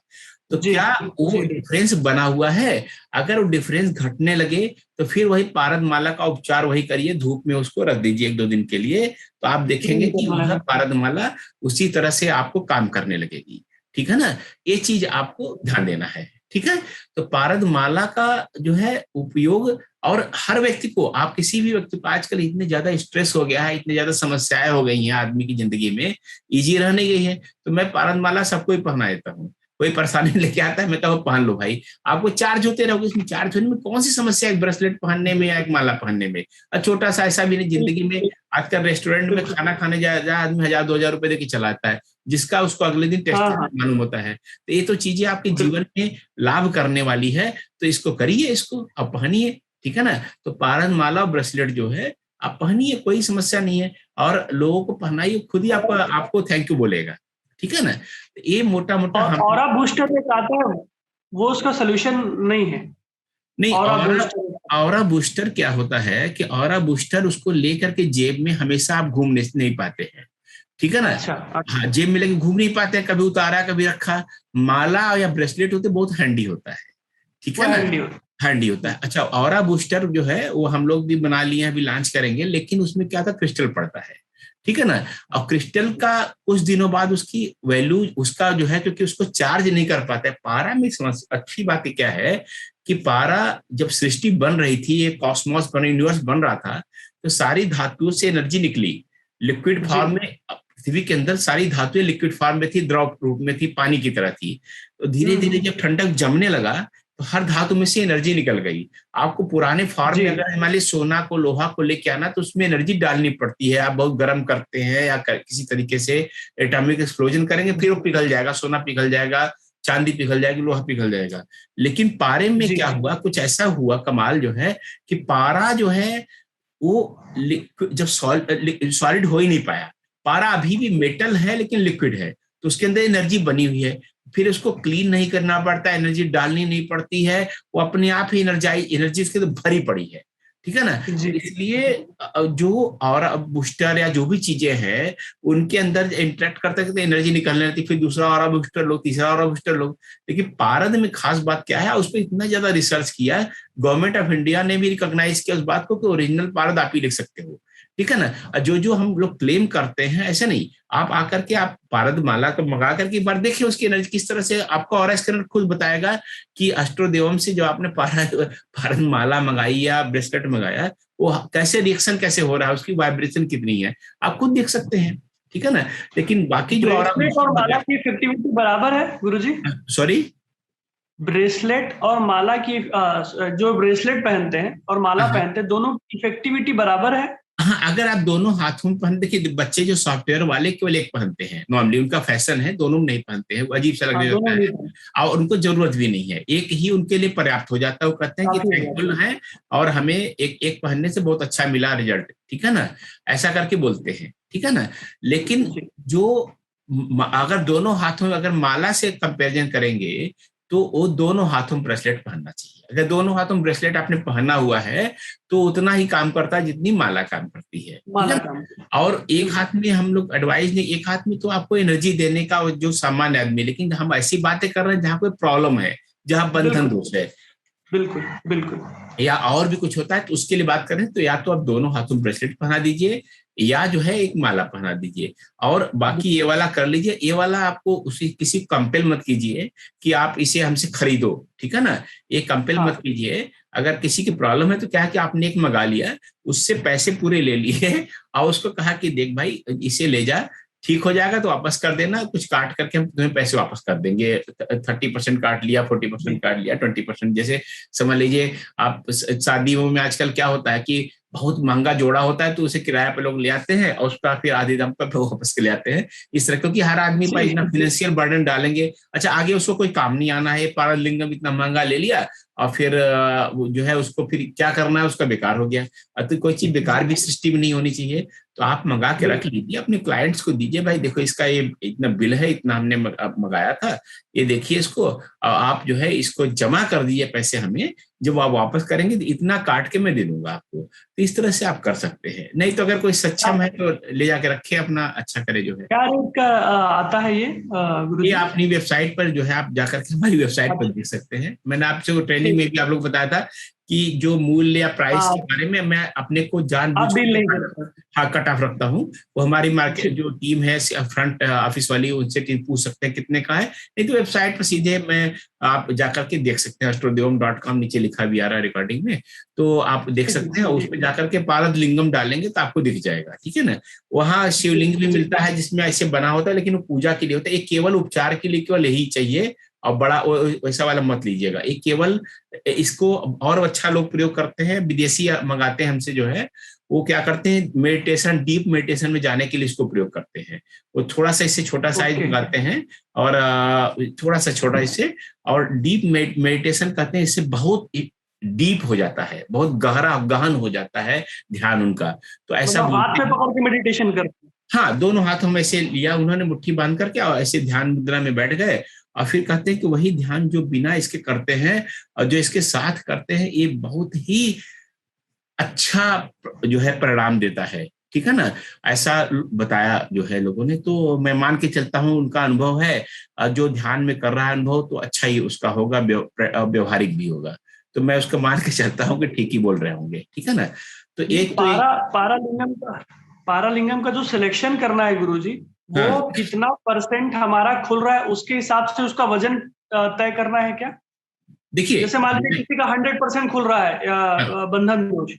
तो जी क्या वो जी। डिफरेंस बना हुआ है? अगर वो डिफरेंस घटने लगे तो फिर वही पारद माला का उपचार वही करिए, धूप में उसको रख दीजिए 1-2 दिन के लिए, तो आप देखेंगे कि वह पारद माला उसी तरह से आपको काम करने लगेगी, ठीक है ना। ये चीज आपको ध्यान देना है, ठीक है। तो पारद माला का जो है उपयोग, और हर व्यक्ति को, आप किसी भी व्यक्ति को, आजकल इतने ज्यादा स्ट्रेस हो गया है, इतने ज्यादा समस्याएं हो गई हैं आदमी की जिंदगी में, इजी रह नहीं गई है, तो मैं पारद माला सबको ही पहना देता हूँ। कोई परेशानी लेके आता है, मैं कहूँ पहन लो भाई, आपको चार्ज होते रहोगे, इसमें चार्ज होने में कौन सी समस्या है, एक ब्रेसलेट पहनने में या एक माला पहनने में। और छोटा सा ऐसा भी नहीं, जिंदगी में आजकल रेस्टोरेंट में खाना खाने जा आदमी 1,000-2,000 रुपए देके चला आता है, जिसका उसको अगले दिन टेस्ट मालूम होता है। तो ये तो चीजें आपके जीवन में लाभ करने वाली है, तो इसको करिए, इसको आप पहनिए, ठीक है ना। तो पारद माला और ब्रेसलेट जो है आप पहनिए, कोई समस्या नहीं है, और लोगों को पहनाइए, खुद ही आपको थैंक यू बोलेगा, ठीक है ना। ये मोटा मोटा ऑरा बूस्टर में आता है, वो उसका सोल्यूशन नहीं है। नहीं, ऑरा बूस्टर क्या होता है कि ऑरा बूस्टर उसको लेकर के जेब में हमेशा आप घूम नहीं पाते हैं, ठीक है ना। अच्छा। हाँ, जेब में लेके घूम नहीं पाते हैं, कभी उतारा कभी रखा। माला या ब्रेसलेट होते बहुत हैंडी होता है, ठीक है ना, हैंडी होता है। अच्छा, ऑरा बूस्टर जो है वो हम लोग भी बना लिए हैं, अभी लॉन्च करेंगे, लेकिन उसमें क्या था, क्रिस्टल पड़ता है, ठीक है ना। और क्रिस्टल का कुछ दिनों बाद उसकी वैल्यू उसका जो है, क्योंकि उसको चार्ज नहीं कर पाता है। पारा में अच्छी बात क्या है कि पारा जब सृष्टि बन रही थी, ये कॉस्मोस बन, यूनिवर्स बन रहा था, तो सारी धातुओं से एनर्जी निकली लिक्विड फॉर्म में। पृथ्वी के अंदर सारी धातुएं लिक्विड फॉर्म में थी, द्रव रूप में थी, पानी की तरह थी। तो धीरे धीरे जब ठंडक जमने लगा तो हर धातु में से एनर्जी निकल गई। आपको पुराने फॉर्म में अगर हमारे सोना को, लोहा को लेके आना, तो उसमें एनर्जी डालनी पड़ती है। आप बहुत गर्म करते हैं या किसी तरीके से एटॉमिक एक्सप्लोजन करेंगे, फिर वो पिघल जाएगा, सोना पिघल जाएगा, चांदी पिघल जाएगी, लोहा पिघल जाएगा। लेकिन पारे में क्या हुआ, कुछ ऐसा हुआ कमाल जो है कि पारा जो है वो जब सॉलिड हो ही नहीं पाया। पारा अभी भी मेटल है लेकिन लिक्विड है, तो उसके अंदर एनर्जी बनी हुई है, फिर उसको क्लीन नहीं करना पड़ता, एनर्जी डालनी नहीं पड़ती है, वो अपने आप ही एनर्जी उसके तो भरी पड़ी है, ठीक है ना। इसलिए जो और बूस्टर या जो भी चीजें हैं उनके अंदर इंटरेक्ट करते करते एनर्जी निकलने लगती, फिर दूसरा और बूस्टर लो, तीसरा और बूस्टर लो। लेकिन पारद में खास बात क्या है, उस पर इतना ज्यादा रिसर्च किया, गवर्नमेंट ऑफ इंडिया ने भी रिकॉग्नाइज किया उस बात को कि ओरिजिनल पारद आप ही लिख सकते हो, ठीक है ना। जो हम लोग क्लेम करते हैं ऐसे नहीं, आप आकर के आप पारद माला को मंगा करके एक बार देखिए उसकी एनर्जी किस तरह से, आपको ऑरा स्कैनर खुद बताएगा कि अष्टोदेवम से जो आपने पारद माला मंगाई या ब्रेसलेट मंगाया, वो कैसे रिएक्शन कैसे हो रहा है, उसकी वाइब्रेशन कितनी है, आप खुद देख सकते हैं, ठीक है ना। लेकिन बाकी जो ब्रेसलेट और माला की इफेक्टिविटी बराबर है गुरुजी? सॉरी, ब्रेसलेट और माला की, जो ब्रेसलेट पहनते हैं और माला पहनते हैं, दोनों की इफेक्टिविटी बराबर है? हाँ, अगर आप दोनों हाथों में पहनते, कि बच्चे जो सॉफ्टवेयर वाले केवल एक पहनते हैं, नॉर्मली उनका फैशन है, दोनों नहीं पहनते हैं, अजीब सा लगने लगता है, और उनको जरूरत भी नहीं है, एक ही उनके लिए पर्याप्त हो जाता है। वो कहते हैं कि थैंकफुल है और हमें एक पहनने से बहुत अच्छा मिला रिजल्ट, ठीक है ना, ऐसा करके बोलते हैं, ठीक है ना। लेकिन जो अगर दोनों हाथों में अगर माला से कंपेरिजन करेंगे तो वो दोनों हाथों में ब्रेसलेट पहनना चाहिए। अगर दोनों हाथों में ब्रेसलेट आपने पहना हुआ है तो उतना ही काम करता है जितनी माला काम करती है। और एक हाथ में हम लोग एडवाइस नहीं, एक हाथ में तो आपको एनर्जी देने का जो सामान्य आदमी, लेकिन हम ऐसी बातें कर रहे हैं जहाँ कोई प्रॉब्लम है, जहाँ बंधन दोष है, बिल्कुल बिल्कुल, या और भी कुछ होता है, तो उसके लिए बात करें तो या तो आप दोनों हाथों में ब्रेसलेट पहना दीजिए या जो है एक माला पहना दीजिए, और बाकी ये वाला कर लीजिए। ये वाला आपको उसी किसी कंपेल मत कीजिए कि आप इसे हमसे खरीदो, ठीक है ना, ये कंपेल मत कीजिए। अगर किसी की प्रॉब्लम है तो क्या है कि आपने एक मंगा लिया, उससे पैसे पूरे ले लिए और उसको कहा कि देख भाई इसे ले जा, ठीक हो जाएगा तो वापस कर देना, कुछ काट करके हम तुम्हें पैसे वापस कर देंगे, 30% काट लिया, 40% काट लिया, 20%। जैसे समझ लीजिए आप शादियों में आजकल क्या होता है कि बहुत महंगा जोड़ा होता है तो उसे किराए पे लोग ले आते हैं और उसका फिर आधे दाम पर वापस के ले आते हैं, इस तरह, क्योंकि हर आदमी पर इतना फाइनेंशियल बर्डन डालेंगे, अच्छा आगे उसको कोई काम नहीं आना है, पारलिंगम इतना महंगा ले लिया और फिर जो है उसको फिर क्या करना है, उसका बेकार हो गया। तो कोई चीज बेकार भी सृष्टि में नहीं होनी चाहिए, तो आप मंगा के रख लीजिए, अपने क्लाइंट्स को दीजिए, भाई देखो इसका ये इतना बिल है, इतना हमने मंगाया था, ये देखिए इसको, आप जो है इसको जमा कर दीजिए पैसे हमें, जब आप वापस करेंगे तो इतना काट के मैं दे दूंगा आपको। तो इस तरह से आप कर सकते हैं, नहीं तो अगर कोई सक्षम है तो ले जाके रखे अपना, अच्छा करे जो है। क्या रेट का आता है ये अपनी वेबसाइट पर जो है आप जाकर के हमारी वेबसाइट पर देख सकते हैं, मैंने आपसे वो ट्रेनिंग ट्रेनिंग में भी आप लोग बताया था कि जो मूल्य या प्राइस के बारे में मैं अपने को जानबूझ कर हाँ कट ऑफ रखता हूँ। वो हमारी मार्केट जो टीम है फ्रंट ऑफिस वाली, उनसे टीम पूछ सकते हैं कितने का है, नहीं तो वेबसाइट पर सीधे मैं आप जाकर के देख सकते हैं, astrodevam.com नीचे लिखा भी आ रहा है रिकॉर्डिंग में, तो आप देख सकते हैं। उस पर जाकर के पारद लिंगम डालेंगे तो आपको दिख जाएगा, ठीक है ना। वहाँ शिवलिंग भी मिलता है जिसमें ऐसे बना होता है, लेकिन वो पूजा के लिए होता है, ये केवल उपचार के लिए केवल यही चाहिए, और बड़ा वैसा वाला मत लीजिएगा। ये केवल इसको और अच्छा लोग प्रयोग करते हैं, विदेशी मंगाते हैं हमसे जो है, वो क्या करते हैं मेडिटेशन, डीप मेडिटेशन में जाने के लिए इसको प्रयोग करते हैं। वो थोड़ा सा इससे छोटा साइज मंगाते हैं, और थोड़ा सा छोटा इससे, और डीप मेडिटेशन करते हैं, इससे बहुत डीप हो जाता है, बहुत गहरा गहन हो जाता है ध्यान उनका। तो ऐसा हाथ में पकड़ के मेडिटेशन करते हैं। हाँ, दोनों हाथों में ऐसे लिया उन्होंने मुट्ठी बांध करके, और ऐसे ध्यान मुद्रा में बैठ गए, और फिर कहते हैं कि वही ध्यान जो बिना इसके करते हैं और जो इसके साथ करते हैं, ये बहुत ही अच्छा जो है परिणाम देता है, ठीक है ना। ऐसा बताया जो है लोगों ने, तो मैं मान के चलता हूँ उनका अनुभव है, जो ध्यान में कर रहा है अनुभव तो अच्छा ही उसका होगा, व्यवहारिक भी होगा। तो मैं उसको मान के चलता हूँ कि ठीक ही बोल रहे होंगे, ठीक है ना। तो एक पारालिंगम का जो सिलेक्शन करना है गुरुजी, वो कितना परसेंट हमारा खुल रहा है उसके हिसाब से उसका वजन तय करना है क्या? देखिए, जैसे मान लीजिए किसी का 100% खुल रहा है बंधन दोष,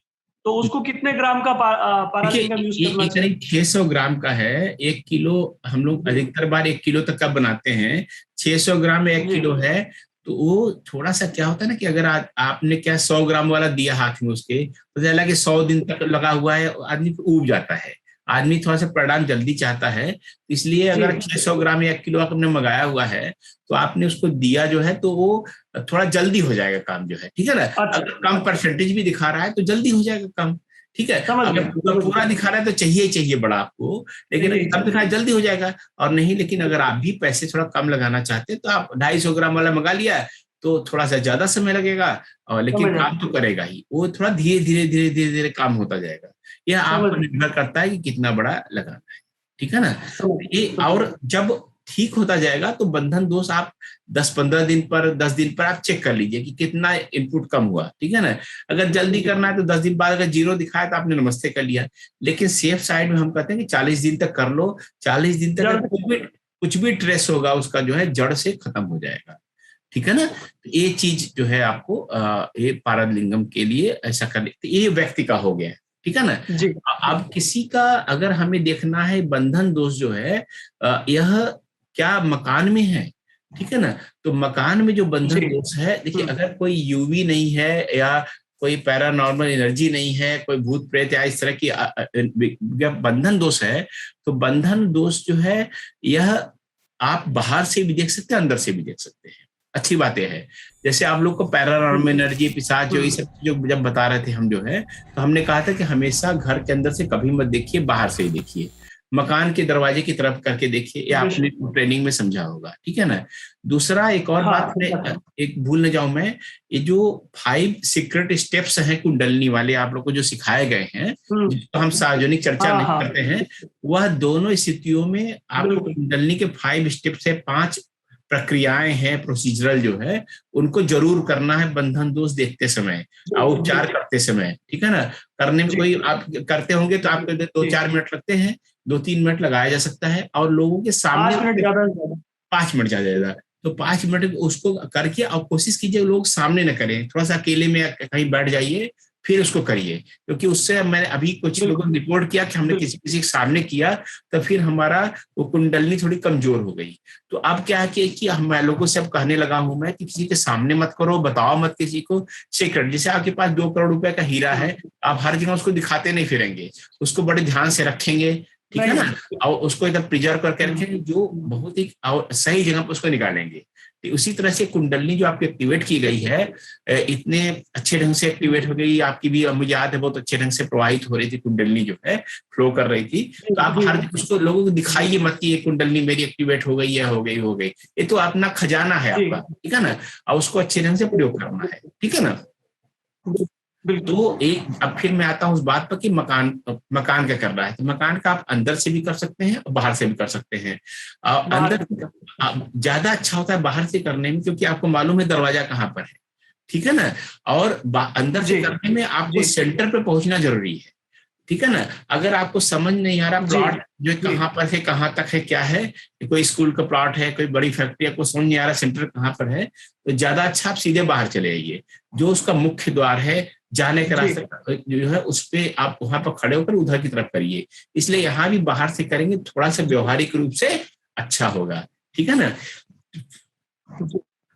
तो उसको कितने ग्राम का पारालिंगम यूज करना चाहिए? 600 ग्राम का है। 1 किलो हम लोग अधिकतर बार 1 किलो तक का बनाते हैं। 600 ग्राम में 1 किलो है, तो वो थोड़ा सा क्या होता है ना कि अगर आपने क्या 100 ग्राम वाला दिया हाथ में उसके, तो हालांकि 100 दिन तक लगा हुआ है, आदमी ऊब जाता है। आदमी थोड़ा सा परिणाम जल्दी चाहता है, इसलिए अगर 600 ग्राम या 1 किलो आपने मंगाया हुआ है, तो आपने उसको दिया जो है, तो वो थोड़ा जल्दी हो जाएगा काम जो है, ठीक है ना। अगर कम परसेंटेज भी दिखा रहा है तो जल्दी हो जाएगा काम, ठीक है। अगर पूरा दिखा रहा है तो चाहिए बड़ा आपको, लेकिन कम दिखा है जल्दी हो जाएगा। और नहीं, लेकिन अगर आप भी पैसे थोड़ा कम लगाना चाहते हैं तो आप 250 ग्राम वाला मंगा लिया, तो थोड़ा सा ज्यादा समय लगेगा, और लेकिन काम तो करेगा ही। वो थोड़ा धीरे धीरे काम होता जाएगा। यह आप पर निर्भर करता है कि कितना बड़ा लगाना है, ठीक है ना। ये और जब ठीक होता जाएगा तो बंधन दोष आप 10-15 दिन पर 10 दिन पर आप चेक कर लीजिए कि कितना इनपुट कम हुआ, ठीक है ना। अगर जल्दी करना है तो 10 दिन बाद अगर 0 दिखाया तो आपने नमस्ते कर लिया, लेकिन सेफ साइड में हम कहते हैं कि 40 दिन तक कर लो। 40 दिन तक कुछ भी ट्रेस होगा उसका जो है जड़ से खत्म हो जाएगा, ठीक है ना। तो ये चीज जो है आपको ये पारदलिंगम के लिए ऐसा करने, ये व्यक्ति का हो गया, ठीक है ना। अब किसी का अगर हमें देखना है बंधन दोष जो है यह क्या मकान में है, ठीक है ना। तो मकान में जो बंधन दोष है, देखिए अगर कोई यूवी नहीं है, या कोई पैरानॉर्मल एनर्जी नहीं है, कोई भूत प्रेत या इस तरह की बंधन दोष है, तो बंधन दोष जो है यह आप बाहर से भी देख सकते हैं, अंदर से भी देख सकते हैं। अच्छी बातें हैं, जैसे आप लोग को पैरानॉर्मल एनर्जी, पिशाच, जो ये सब चीजों जब बता रहे थे हम जो है, तो हमने कहा था कि हमेशा घर के अंदर से कभी मत देखिए, बाहर से ही देखिए, मकान के दरवाजे की तरफ करके देखिए। ये आपने ट्रेनिंग में समझा होगा, ठीक है ना। दूसरा एक और बात एक भूल न जाऊं मैं, ये जो 5 सीक्रेट स्टेप्स हैं कुंडलनी वाले आप लोग को जो सिखाए गए हैं, जिसको हम सार्वजनिक चर्चा नहीं करते हैं, वह दोनों स्थितियों में आपको कुंडलनी के 5 स्टेप्स है, 5 प्रक्रियाएं हैं, प्रोसीजरल जो है, उनको जरूर करना है बंधन दोष देखते समय और उपचार करते समय, ठीक है ना। करने में कोई आप करते होंगे तो आपको 2-4 मिनट लगते हैं, 2-3 मिनट लगाया जा सकता है, और लोगों के सामने 5 मिनट ज्यादा, तो 5 मिनट उसको करके और कोशिश कीजिए लोग सामने न करें, थोड़ा सा अकेले में कहीं बैठ जाइए, फिर उसको करिए। क्योंकि उससे मैंने अभी कुछ लोगों ने रिपोर्ट किया कि हमने किसी के सामने किया, तो फिर हमारा वो कुंडलनी थोड़ी कमजोर हो गई। तो अब क्या है कि हम लोगों से अब कहने लगा हूं मैं कि किसी के सामने मत करो, बताओ मत किसी को। सीक्रेट, जैसे आपके पास 2 करोड़ रुपए का हीरा है, आप हर जगह उसको दिखाते नहीं फिरेंगे, उसको बड़े ध्यान से रखेंगे, ठीक है ना, और उसको एकदम प्रिजर्व करके रखेंगे, जो बहुत ही सही जगह पर उसको निकालेंगे। उसी तरह से कुंडलनी जो आपकी एक्टिवेट की गई है, इतने अच्छे ढंग से एक्टिवेट हो गई, आपकी भी मुझे याद है बहुत अच्छे ढंग से प्रवाहित हो रही थी कुंडलनी जो है, फ्लो कर रही थी। तो आप हर उसको लोगों को दिखाइए मत कि ये कुंडलनी मेरी एक्टिवेट हो गई है, हो गई, ये तो अपना खजाना है आपका, ठीक है ना, और उसको अच्छे ढंग से प्रयोग करना है, ठीक है ना। तो एक अब फिर मैं आता हूँ उस बात पर कि मकान क्या कर रहा है। तो मकान का आप अंदर से भी कर सकते हैं और बाहर से भी कर सकते हैं। अंदर ज्यादा अच्छा होता है बाहर से करने में, क्योंकि आपको मालूम है दरवाजा कहाँ पर है, ठीक है ना। और अंदर से करने में आपको सेंटर पे पहुंचना जरूरी है, ठीक है ना। अगर आपको समझ नहीं आ रहा प्लॉट जो कहाँ पर है, कहाँ तक है, क्या है, कोई स्कूल का प्लॉट है, कोई बड़ी फैक्ट्री, आपको समझ नहीं आ रहा सेंटर कहाँ पर है, तो ज्यादा अच्छा आप सीधे बाहर चले आइए, जो उसका मुख्य द्वार है, जाने का रास्ता जो है उस पे आप वहां पर खड़े होकर उधर की तरफ करिए। इसलिए यहाँ भी बाहर से करेंगे थोड़ा सा व्यवहारिक रूप से अच्छा होगा, ठीक है ना।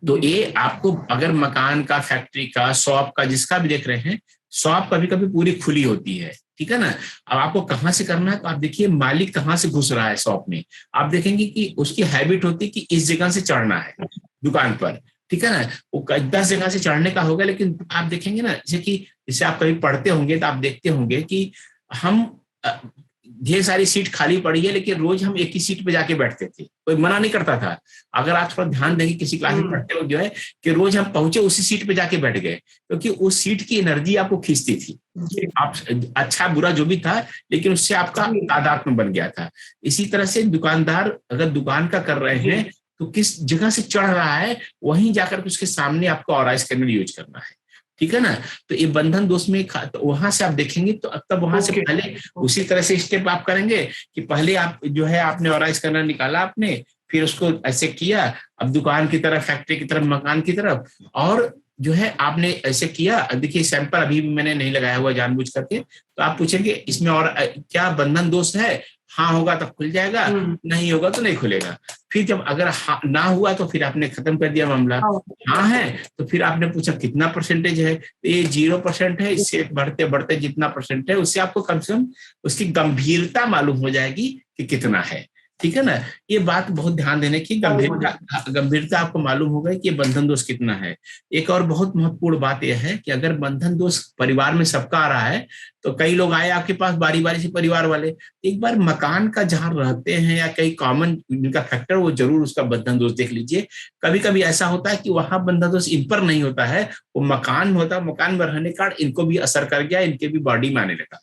तो ये आपको अगर मकान का, फैक्ट्री का, शॉप का, जिसका भी देख रहे हैं, शॉप कभी कभी पूरी खुली होती है, ठीक है ना। अब आपको कहाँ से करना है, तो आप देखिए मालिक कहाँ से घुस रहा है शॉप में, आप देखेंगे कि उसकी हैबिट होती है कि इस जगह से चढ़ना है दुकान पर, ठीक है ना। वो 10 जगह से चढ़ने का होगा, लेकिन आप देखेंगे ना, जैसे आप कभी पढ़ते होंगे तो आप देखते होंगे कि हम ढेर सारी सीट खाली पड़ी है, लेकिन रोज हम एक ही सीट पे जाके बैठते थे, कोई मना नहीं करता था। अगर आप थोड़ा ध्यान देंगे किसी क्लास में पढ़ते हो जो है कि रोज हम पहुंचे उसी सीट पे जाके बैठ गए, क्योंकि उस सीट की एनर्जी आपको खींचती थी, आप अच्छा बुरा जो भी था, लेकिन उससे आपका तादात्म्य बन गया था। इसी तरह से दुकानदार अगर दुकान का कर रहे हैं तो किस जगह से चढ़ रहा है वहीं जाकर उसके सामने आपको ऑरा स्कैनर यूज करना है, ठीक है ना। तो ये बंधन दोष में तो वहां से आप देखेंगे, तो तब वहां से पहले उसी तरह से स्टेप आप करेंगे कि पहले आप जो है आपने ऑरा स्कैनर निकाला आपने, फिर उसको ऐसे किया, अब दुकान की तरफ, फैक्ट्री की तरफ, मकान की तरफ, और जो है आपने ऐसे किया। देखिए सैंपल अभी भी मैंने नहीं लगाया हुआ जानबूझ करके, तो आप पूछेंगे इसमें और क्या बंधन दोष है, हाँ होगा तो खुल जाएगा, नहीं होगा तो नहीं खुलेगा। फिर जब अगर ना हुआ तो फिर आपने खत्म कर दिया मामला। हाँ है तो फिर आपने पूछा कितना परसेंटेज है, तो ये 0% है, इससे बढ़ते बढ़ते जितना परसेंट है उससे आपको कम से कम उसकी गंभीरता मालूम हो जाएगी कि कितना है, ठीक है ना। ये बात बहुत ध्यान देने की, गंभीरता आपको मालूम होगा कि ये बंधन दोष कितना है। एक और बहुत महत्वपूर्ण बात यह है कि अगर बंधन दोष परिवार में सबका आ रहा है, तो कई लोग आए आपके पास बारी बारी से परिवार वाले, एक बार मकान का जहां रहते हैं या कई कॉमन जिनका फैक्टर, वो जरूर उसका बंधन दोष देख लीजिए। कभी कभी ऐसा होता है कि वहां बंधन दोष इन पर नहीं होता है, वो मकान में होता है, मकान में रहने का इनको भी असर कर गया, इनके भी बॉडी में आने लगा,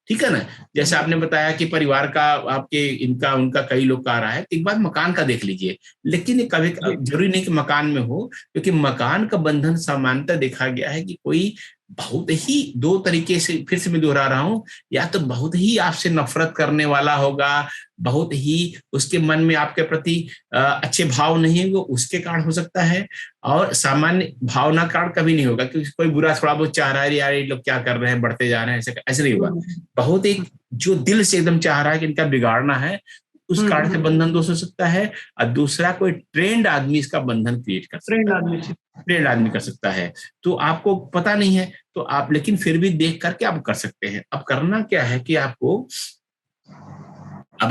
ठीक है ना। जैसे आपने बताया कि परिवार का आपके इनका उनका कई लोग का आ रहा है, तो एक बार मकान का देख लीजिए। लेकिन कभी जरूरी नहीं कि मकान में हो, क्योंकि मकान का बंधन सामान्यतः देखा गया है कि कोई बहुत ही दो तरीके से, फिर से मैं दोहरा रहा हूं, या तो बहुत ही आपसे नफरत करने वाला होगा, बहुत ही उसके मन में आपके प्रति अच्छे भाव नहीं है, वो उसके कारण हो सकता है। और सामान्य भावना कारण कभी नहीं होगा, क्योंकि कोई बुरा थोड़ा बहुत चाह रहा है, यार ये लोग क्या कर रहे हैं, बढ़ते जा रहे हैं, ऐसे नहीं होगा। बहुत एक जो दिल से एकदम चाह रहा है कि इनका बिगाड़ना है, उस कारण से बंधन दोष हो सकता है। और दूसरा कोई ट्रेंड आदमी इसका बंधन क्रिएट कर सकता है, ट्रेंड आदमी कर सकता है, तो आपको पता नहीं है, तो आप लेकिन फिर भी देख करके आप कर सकते हैं। अब करना क्या है कि अब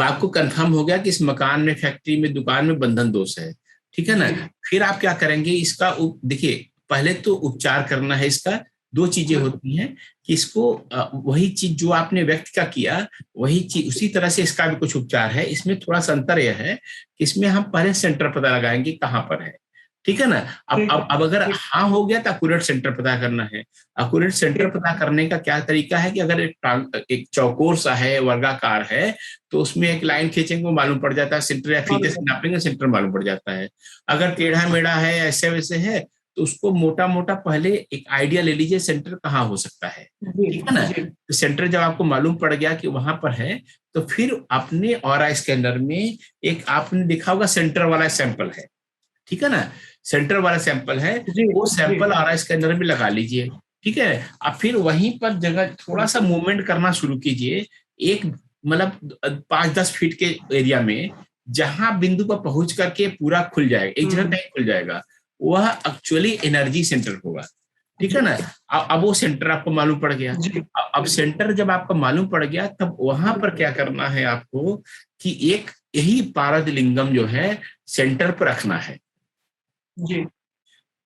आपको कंफर्म हो गया कि इस मकान में, फैक्ट्री में, दुकान में बंधन दोष है, ठीक है ना। फिर आप क्या करेंगे, इसका देखिए पहले तो उपचार करना है इसका। दो चीजें होती हैं कि इसको वही चीज जो आपने व्यक्त का किया, वही चीज उसी तरह से इसका भी कुछ उपचार है। इसमें थोड़ा सा अंतर यह है कि इसमें हम पहले सेंटर पता लगाएंगे कहाँ पर है, ठीक है ना। अब अगर हाँ हो गया तो एक्यूरेट सेंटर पता करना है। एक्यूरेट सेंटर पता करने का क्या तरीका है कि अगर एक चौकोर सा है, वर्गाकार है, तो उसमें एक लाइन खींचेंगे वो मालूम पड़ जाता है सेंटर, या फीते से नापेंगे सेंटर मालूम पड़ जाता है। अगर टेढ़ा मेढ़ा है, ऐसे वैसे है, तो उसको मोटा मोटा पहले एक आइडिया ले लीजिए सेंटर कहाँ हो सकता है, ठीक है ना। तो सेंटर जब आपको मालूम पड़ गया कि वहां पर है, तो फिर अपने ऑरा स्कैनर में एक आपने देखा होगा सेंटर वाला सैंपल है, ठीक है ना, सेंटर वाला सैंपल है, वो सैंपल ऑरा स्कैनर में लगा लीजिए, ठीक है। अब फिर वहीं पर जगह थोड़ा सा मूवमेंट करना शुरू कीजिए, एक मतलब 5-10 फीट के एरिया में, जहां बिंदु पर पहुंच करके पूरा खुल जाएगा, एक जगह नहीं खुल जाएगा, वह एक्चुअली एनर्जी सेंटर होगा, ठीक है ना। अब वो सेंटर आपको मालूम पड़ गया। अब सेंटर जब आपको मालूम पड़ गया, तब वहां पर क्या करना है आपको कि एक यही पारद लिंगम जो है सेंटर पर रखना है। जी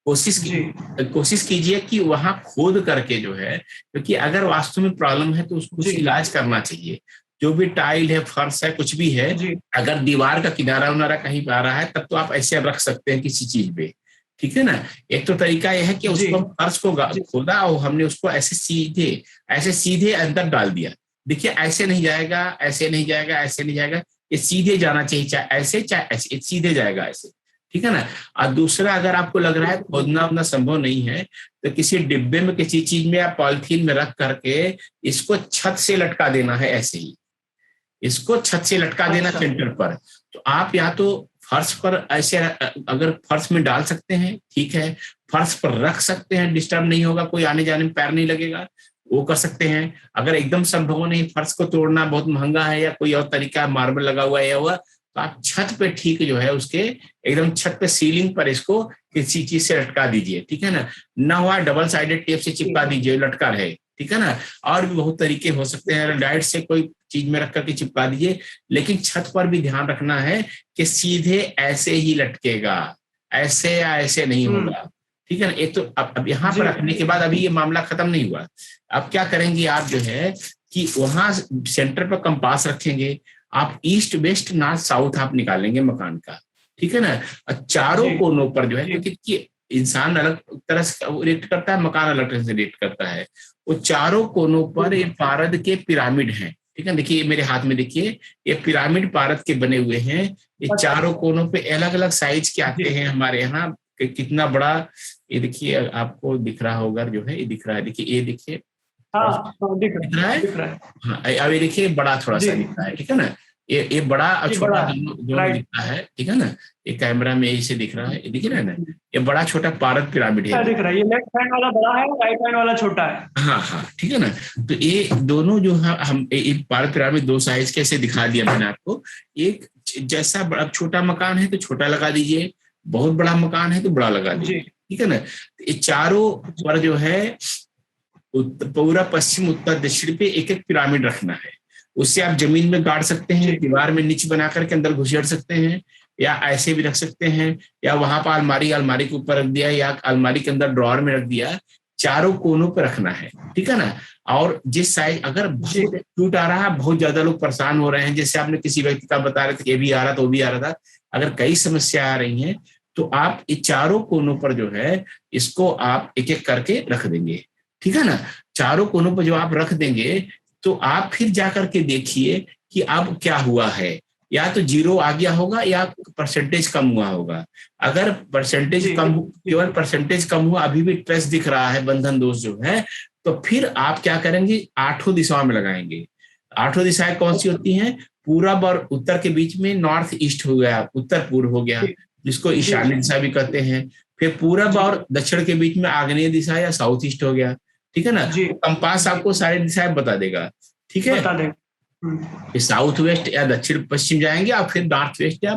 कोशिश कीजिए कि वहां खोद करके जो है, क्योंकि अगर वास्तव में प्रॉब्लम है तो उसको इलाज करना चाहिए। जो भी टाइल है, फर्श है, कुछ भी है, अगर दीवार का किनारा उनारा कहीं पे आ रहा है, तब तो आप ऐसे रख सकते हैं किसी चीज पे, ठीक है ना। एक तो तरीका यह है कि उसको फर्श को खोदा और हमने उसको ऐसे सीधे अंदर डाल दिया। देखिए ऐसे नहीं जाएगा, ऐसे नहीं जाएगा, ऐसे नहीं जाएगा, ये सीधे जाना चाहिए, चाहे ऐसे चाहे ऐसे, सीधे जाएगा ऐसे, ठीक है ना। और दूसरा, अगर आपको लग रहा है खोदना उतना संभव नहीं है, तो किसी डिब्बे में किसी चीज में या पॉलिथीन में रख करके इसको छत से लटका देना है। ऐसे ही इसको छत से लटका देना सेंटर पर। तो आप या तो फर्श पर ऐसे, अगर फर्श में डाल सकते हैं ठीक है, फर्श पर रख सकते हैं, डिस्टर्ब नहीं होगा, कोई आने जाने में पैर नहीं लगेगा, वो कर सकते हैं। अगर एकदम संभव नहीं, फर्श को तोड़ना बहुत महंगा है या कोई और तरीका, मार्बल लगा हुआ है हुआ, तो आप छत पे ठीक जो है उसके एकदम छत पे सीलिंग पर इसको किसी चीज से लटका दीजिए, ठीक है ना हुआ डबल साइडेड टेप से चिपका दीजिए, लटका रहे, ठीक है ना। और भी बहुत तरीके हो सकते हैं, डायरेक्ट से कोई चीज में रख करके चिपका दीजिए, लेकिन छत पर भी ध्यान रखना है कि सीधे ऐसे ही लटकेगा, ऐसे या ऐसे नहीं होगा, ठीक है ना। एक तो अब यहाँ पर रखने के बाद अभी ये मामला खत्म नहीं हुआ। अब क्या करेंगे आप जो है कि वहां सेंटर पर कंपास रखेंगे, आप ईस्ट वेस्ट नॉर्थ साउथ आप निकालेंगे मकान का, ठीक है ना। चारों कोनों पर जो है, क्योंकि इंसान अलग तरह से रिएक्ट करता है, मकान अलग तरह से रिएक्ट करता है, वो चारों कोनों पर ये पारद के पिरामिड हैं, ठीक है। देखिए मेरे हाथ में, देखिए ये पिरामिड पारद के बने हुए हैं। ये चारों कोनों पे अलग अलग साइज के आते हैं हमारे यहाँ, कितना बड़ा, ये देखिए आपको दिख रहा होगा जो है, ये दिख रहा है, देखिए ये देखिए, दिख रहा है। हाँ, अब ये देखिए बड़ा थोड़ा सा दिख रहा है, ठीक है ना। ये बड़ा और छोटा दोनों दिख रहा है, ठीक है ना। ये कैमरा में इसे दिख रहा है, दिख रहा है ना, ये बड़ा छोटा पारद पिरामिड है, दिख रहा है। ये लेफ्ट हैंड वाला बड़ा है, राइट हैंड वाला छोटा है। हाँ हाँ, ठीक है ना। तो ये दोनों जो है, हम पारद पिरामिड दो साइज कैसे दिखा दिया मैंने आपको। एक जैसा बड़ा छोटा मकान है तो छोटा लगा दीजिए, बहुत बड़ा मकान है तो बड़ा लगा दीजिए, ठीक है ना। ये चारों पर जो है पूरा पश्चिम उत्तर दक्षिण पे एक एक पिरामिड रखना है। उससे आप जमीन में गाड़ सकते हैं, दीवार में नीचे बना करके अंदर घुसेड़ सकते हैं, या ऐसे भी रख सकते हैं, या वहां पर अलमारी के ऊपर रख दिया, या अलमारी के अंदर ड्रॉअर में रख दिया। चारों कोनों पर रखना है, ठीक है ना। और जिस साइज, अगर बहुत टूट आ रहा है, बहुत ज्यादा लोग परेशान हो रहे हैं, जैसे आपने किसी व्यक्ति का बता रहे थे ये भी आ रहा था वो भी आ रहा था, अगर कई समस्या आ रही हैं तो आप ये चारों कोनों पर जो है इसको आप एक एक करके रख देंगे, ठीक है ना। चारों कोनों पर जो आप रख देंगे तो आप फिर जाकर के देखिए कि अब क्या हुआ है, या तो जीरो आ गया होगा या परसेंटेज कम हुआ होगा। अगर परसेंटेज कम, केवल परसेंटेज कम हुआ, अभी भी ट्रेस दिख रहा है, बंधन दोष जो है, तो फिर आप क्या करेंगे, आठों दिशाओं में लगाएंगे। आठों दिशाएं कौन सी होती हैं, पूरब और उत्तर के बीच में नॉर्थ ईस्ट हो गया, उत्तर पूर्व हो गया, जिसको ईशान्य दिशा भी कहते हैं। फिर पूरब और दक्षिण के बीच में आग्नेय दिशा या साउथ ईस्ट हो गया, ठीक है ना। कंपास आपको सारी दिशाएं बता देगा, ठीक है। साउथ वेस्ट या दक्षिण पश्चिम जाएंगे, और फिर नॉर्थ वेस्ट या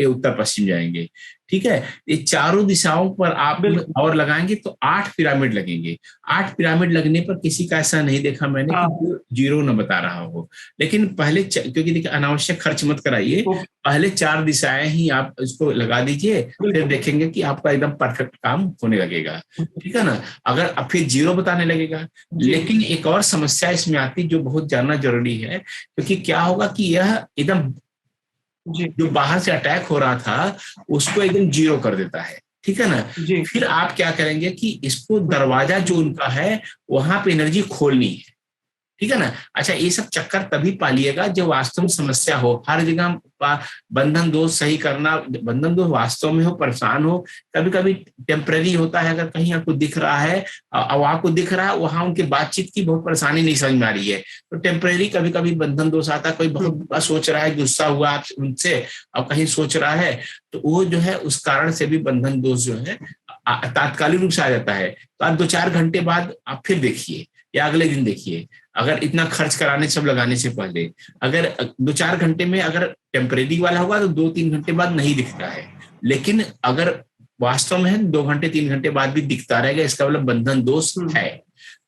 उत्तर पश्चिम जाएंगे, ठीक है। ये चारों दिशाओं पर आप और लगाएंगे तो 8 पिरामिड लगेंगे। 8 पिरामिड लगने पर किसी का ऐसा नहीं देखा मैंने कि जीरो न बता रहा हो। लेकिन पहले, क्योंकि देखिए अनावश्यक खर्च मत कराइए, पहले 4 दिशाएं ही आप इसको लगा दीजिए, फिर देखेंगे कि आपका एकदम परफेक्ट काम होने लगेगा, ठीक है ना। अगर अब फिर जीरो बताने लगेगा। लेकिन एक और समस्या इसमें आती जो बहुत जानना जरूरी है, क्योंकि क्या होगा कि यह एकदम जो बाहर से अटैक हो रहा था उसको एकदम जीरो कर देता है, ठीक है ना। फिर आप क्या करेंगे कि इसको दरवाजा जो उनका है वहां पे एनर्जी खोलनी है, ठीक है ना। अच्छा, ये सब चक्कर तभी पालिएगा जब वास्तव में समस्या हो। हर जगह बंधन दोष सही करना, बंधन दोष वास्तव में हो, परेशान हो, कभी कभी टेम्पररी होता है। अगर कहीं आपको दिख रहा है, आपको दिख रहा है वहां उनके बातचीत की बहुत परेशानी नहीं समझ में आ रही है, तो टेम्पररी कभी कभी बंधन दोष आता है। कोई बहुत बुरा सोच रहा है, गुस्सा हुआ आप उनसे और कहीं सोच रहा है, तो वो जो है उस कारण से भी बंधन दोष जो है तात्कालिक रूप से आ जाता है। तो आप 2-4 घंटे बाद आप फिर देखिए या अगले दिन देखिए, अगर इतना खर्च कराने सब लगाने से पहले, अगर 2-4 घंटे में अगर टेम्परेरी वाला होगा तो 2-3 घंटे बाद नहीं दिखता है। लेकिन अगर वास्तव में है 2 घंटे 3 घंटे बाद भी दिखता रहेगा, इसका मतलब बंधन दोष है,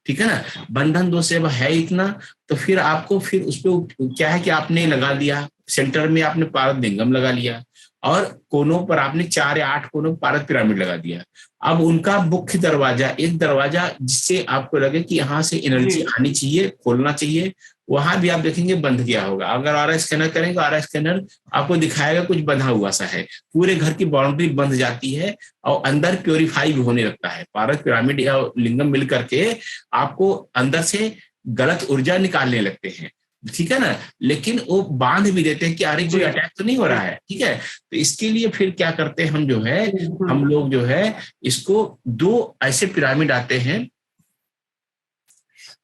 ठीक है ना। बंधन दोष जब है इतना, तो फिर आपको फिर उस पर क्या है कि आपने लगा दिया, सेंटर में आपने पारद लिंगम लगा लिया और कोनों पर आपने 4 या 8 कोनों पारद पिरामिड लगा दिया। अब उनका मुख्य दरवाजा, एक दरवाजा जिससे आपको लगे कि यहाँ से एनर्जी आनी चाहिए, खोलना चाहिए, वहां भी आप देखेंगे बंध गया होगा। अगर आरआई स्कैनर करेंगे, आरआई स्कैनर आपको दिखाएगा कुछ बंधा हुआ सा है, पूरे घर की बाउंड्री बंध जाती है और अंदर प्योरीफाई भी होने लगता है। पारद पिरामिड या लिंगम मिल करके आपको अंदर से गलत ऊर्जा निकालने लगते हैं। ठीक है ना, लेकिन वो बांध भी देते हैं कि अरे कोई अटैक तो नहीं हो रहा है, ठीक है। तो इसके लिए फिर क्या करते हैं हम जो है, हम लोग जो है इसको दो ऐसे पिरामिड आते हैं,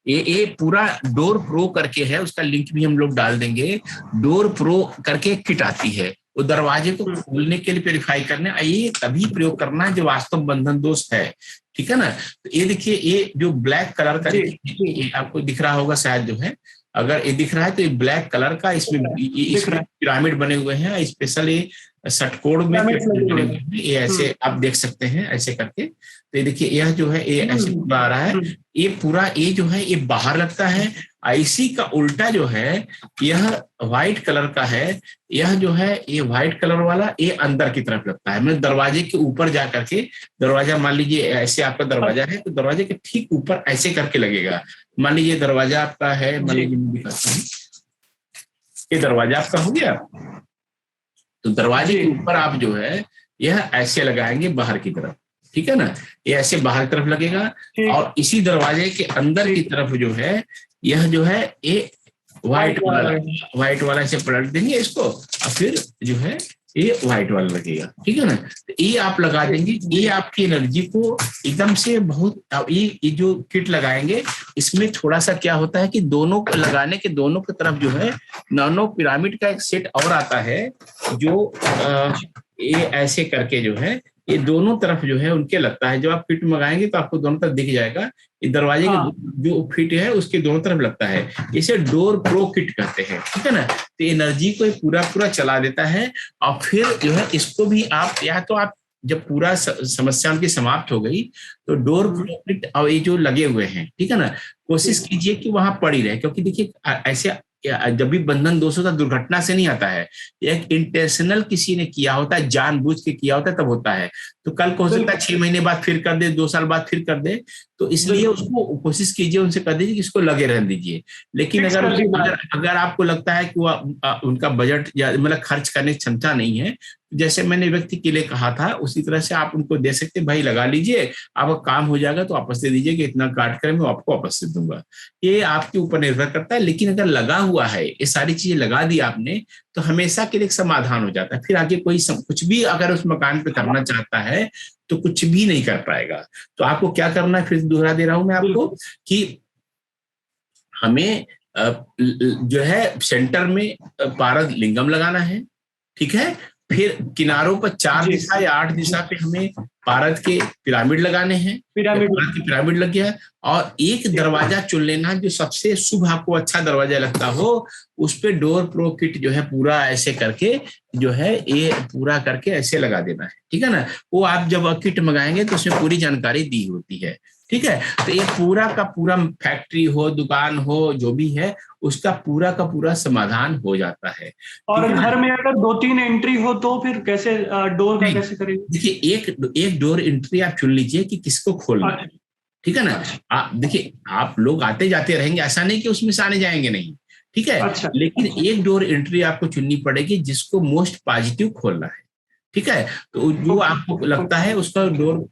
ये पूरा डोर प्रो करके है, उसका लिंक भी हम लोग डाल देंगे। डोर प्रो करके एक किट आती है, वो दरवाजे को खोलने के लिए, वेरीफाई करने, ये तभी प्रयोग करना है जो वास्तव बंधन दोष है, ठीक है ना। तो ये देखिए, ये जो ब्लैक कलर का ये आपको दिख रहा होगा शायद, जो है अगर ये दिख रहा है तो ये ब्लैक कलर का, इसमें पिरामिड बने हुए हैं, स्पेशल ये षटकोण में बने हुए हैं, ये ऐसे आप देख सकते हैं ऐसे करके। तो ये देखिए, यह जो है ये ऐसे पूरा आ रहा है, ये पूरा ये जो है ये बाहर लगता है। आईसी का उल्टा जो है यह व्हाइट कलर का है, यह जो है ये व्हाइट कलर वाला ये अंदर की तरफ लगता है, मतलब दरवाजे के ऊपर जा करके, दरवाजा मान लीजिए ऐसे आपका दरवाजा है तो दरवाजे के ठीक ऊपर ऐसे करके लगेगा। मान लीजिए दरवाजा आपका है, मान लीजिए मैं दिखाता हूँ, ये दरवाजा आपका हो गया, तो दरवाजे के ऊपर आप जो है यह ऐसे लगाएंगे बाहर की तरफ, ठीक है ना, ये ऐसे बाहर की तरफ लगेगा। और इसी दरवाजे के अंदर की तरफ जो है यह जो है ये व्हाइट वाला ऐसे पलट देंगे इसको, और फिर जो है ये व्हाइट वाला लगेगा, ठीक है ना। तो ये आप लगा देंगे, ये आपकी एनर्जी को एकदम से बहुत, ये जो किट लगाएंगे इसमें थोड़ा सा क्या होता है कि दोनों को लगाने के दोनों की तरफ जो है नानो पिरामिड का एक सेट और आता है, जो ये ऐसे करके जो है ये दोनों तरफ जो है उनके लगता है। जब आप किट मंगाएंगे तो आपको दोनों तरफ दिख जाएगा, ये दरवाजे के जो फिट है उसके दोनों तरफ लगता है, इसे डोर प्रो किट कहते हैं, ठीक है ना। तो एनर्जी को पूरा चला देता है। और फिर जो है इसको भी आप, या तो आप जब पूरा समस्या उनकी समाप्त हो गई तो डोर प्रो किट और ये जो लगे हुए हैं, ठीक है ना, कोशिश कीजिए कि वहां पड़ी रहे, क्योंकि देखिए ऐसे जब भी बंधन दोष होता है दुर्घटना से नहीं आता है, एक इंटेंशनल किसी ने किया होता है, जानबूझ के किया होता है तब होता है। तो कल को हो सकता है 6 महीने बाद फिर कर दे, 2 साल बाद फिर कर दे, तो इसलिए उसको कोशिश कीजिए, उनसे कर दीजिए कि इसको लगे रहने दीजिए। लेकिन अगर आपको लगता है कि वो उनका बजट या मतलब खर्च करने की क्षमता नहीं है, जैसे मैंने व्यक्ति के लिए कहा था उसी तरह से आप उनको दे सकते, भाई लगा लीजिए, आपका काम हो जाएगा तो वापस दे दीजिए कि इतना काट कर मैं आपको वापस दे दूंगा। ये आपके ऊपर निर्भर करता है। लेकिन अगर लगा हुआ है, ये सारी चीजें लगा दी आपने, तो हमेशा के लिए समाधान हो जाता है। फिर आगे कोई कुछ भी अगर उस मकान पे करना चाहता है तो कुछ भी नहीं कर पाएगा। तो आपको क्या करना है, फिर दोहरा दे रहा हूं मैं आपको, कि हमें जो है सेंटर में पारद लिंगम लगाना है, ठीक है। फिर किनारों पर 4 दिशा या 8 दिशा पे हमें पारद के पिरामिड लगाने हैं, पिरामिड लग गया। और एक दरवाजा चुन लेना जो सबसे शुभ आपको अच्छा दरवाजा लगता हो, उस पे डोर प्रो किट जो है पूरा ऐसे करके जो है ये पूरा करके ऐसे लगा देना है, ठीक है ना। वो आप जब किट मंगाएंगे तो उसमें पूरी जानकारी दी होती है, ठीक है। तो ये पूरा का पूरा फैक्ट्री हो, दुकान हो, जो भी है उसका पूरा का पूरा समाधान हो जाता है। और घर में अगर 2-3 एंट्री हो तो फिर कैसे डोर का कैसे करेंगे? देखिए, एक डोर एंट्री आप चुन लीजिए कि किसको खोलना है, ठीक है ना। देखिए, आप लोग आते जाते रहेंगे, ऐसा नहीं कि उसमें से आने जाएंगे नहीं, ठीक है। लेकिन एक डोर एंट्री आपको चुननी पड़ेगी जिसको मोस्ट पॉजिटिव खोलना है, ठीक है। तो जो आपको लगता है उसका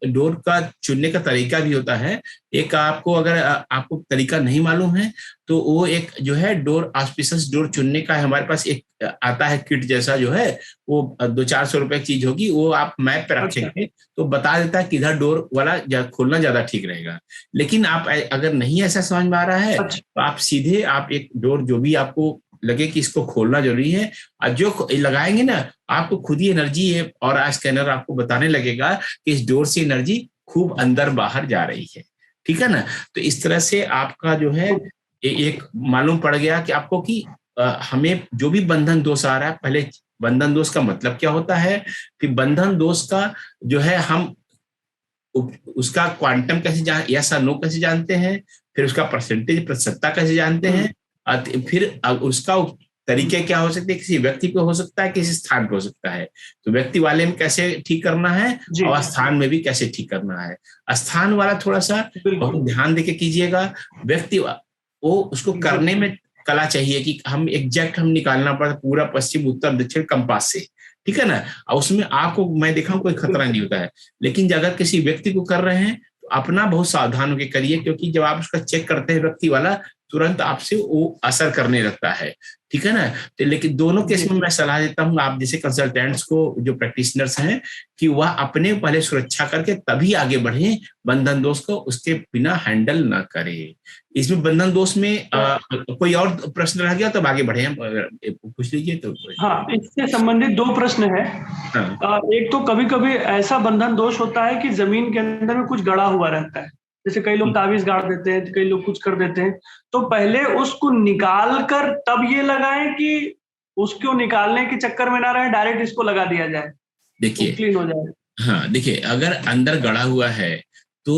डोर का चुनने का तरीका भी होता है। एक आपको अगर आपको तरीका नहीं मालूम है तो वो एक जो है डोर ऑस्पिशियस डोर चुनने का हमारे पास एक आता है किट जैसा, जो है वो 200-400 रुपए की चीज होगी, वो आप मैप पे रखेंगे तो बता देता है किधर डोर वाला खोलना ज्यादा ठीक रहेगा। लेकिन आप अगर नहीं ऐसा समझ में आ रहा है तो आप सीधे आप एक डोर जो भी आपको लगे कि इसको खोलना जरूरी है, और जो लगाएंगे ना आपको खुद ही एनर्जी है और स्कैनर आपको बताने लगेगा कि इस डोर से एनर्जी खूब अंदर बाहर जा रही है, ठीक है ना। तो इस तरह से आपका जो है एक मालूम पड़ गया कि आपको कि हमें जो भी बंधन दोष आ रहा है, पहले बंधन दोष का मतलब क्या होता है, फिर बंधन दोष का जो है हम उसका क्वांटम कैसे यस और नो कैसे जानते हैं, फिर उसका परसेंटेज प्रतिशतता कैसे जानते हैं, फिर उसका तरीके क्या हो सकते हैं, किसी व्यक्ति पे हो सकता है, किसी स्थान पे हो सकता है। तो व्यक्ति वाले में कैसे ठीक करना है और स्थान में भी कैसे ठीक करना है। स्थान वाला थोड़ा सा बहुत ध्यान देके कीजिएगा। व्यक्ति वो उसको करने में कला चाहिए कि हम एग्जैक्ट हम निकालना पड़ता पूरा पश्चिम उत्तर दक्षिण कंपास से, ठीक है ना। और उसमें आपको मैं देखा कोई खतरा नहीं होता है। लेकिन अगर किसी व्यक्ति को कर रहे हैं तो अपना बहुत सावधान होकर करिए, क्योंकि जब आप उसका चेक करते हैं व्यक्ति वाला तुरंत आपसे वो असर करने लगता है, ठीक है ना। तो लेकिन दोनों केस में मैं सलाह देता हूँ आप जैसे कंसल्टेंट्स को, जो प्रैक्टिशनर्स हैं, कि वह अपने पहले सुरक्षा करके तभी आगे बढ़े, बंधन दोष को उसके बिना हैंडल ना करे। इसमें बंधन दोष में कोई और प्रश्न रह गया तब आगे बढ़े, पूछ लीजिए तो। हाँ, इससे संबंधित 2 प्रश्न है। हाँ। एक तो कभी कभी ऐसा बंधन दोष होता है कि जमीन के अंदर में कुछ गड़ा हुआ रहता है, जैसे कई लोग ताबीज गाड़ देते हैं, कई लोग कुछ कर देते हैं, तो पहले उसको निकाल कर तब ये लगाएं कि उसको निकालने के चक्कर में ना रहे, डायरेक्ट इसको लगा दिया जाए, देखिए क्लीन हो जाए। हाँ, देखिए अगर अंदर गड़ा हुआ है तो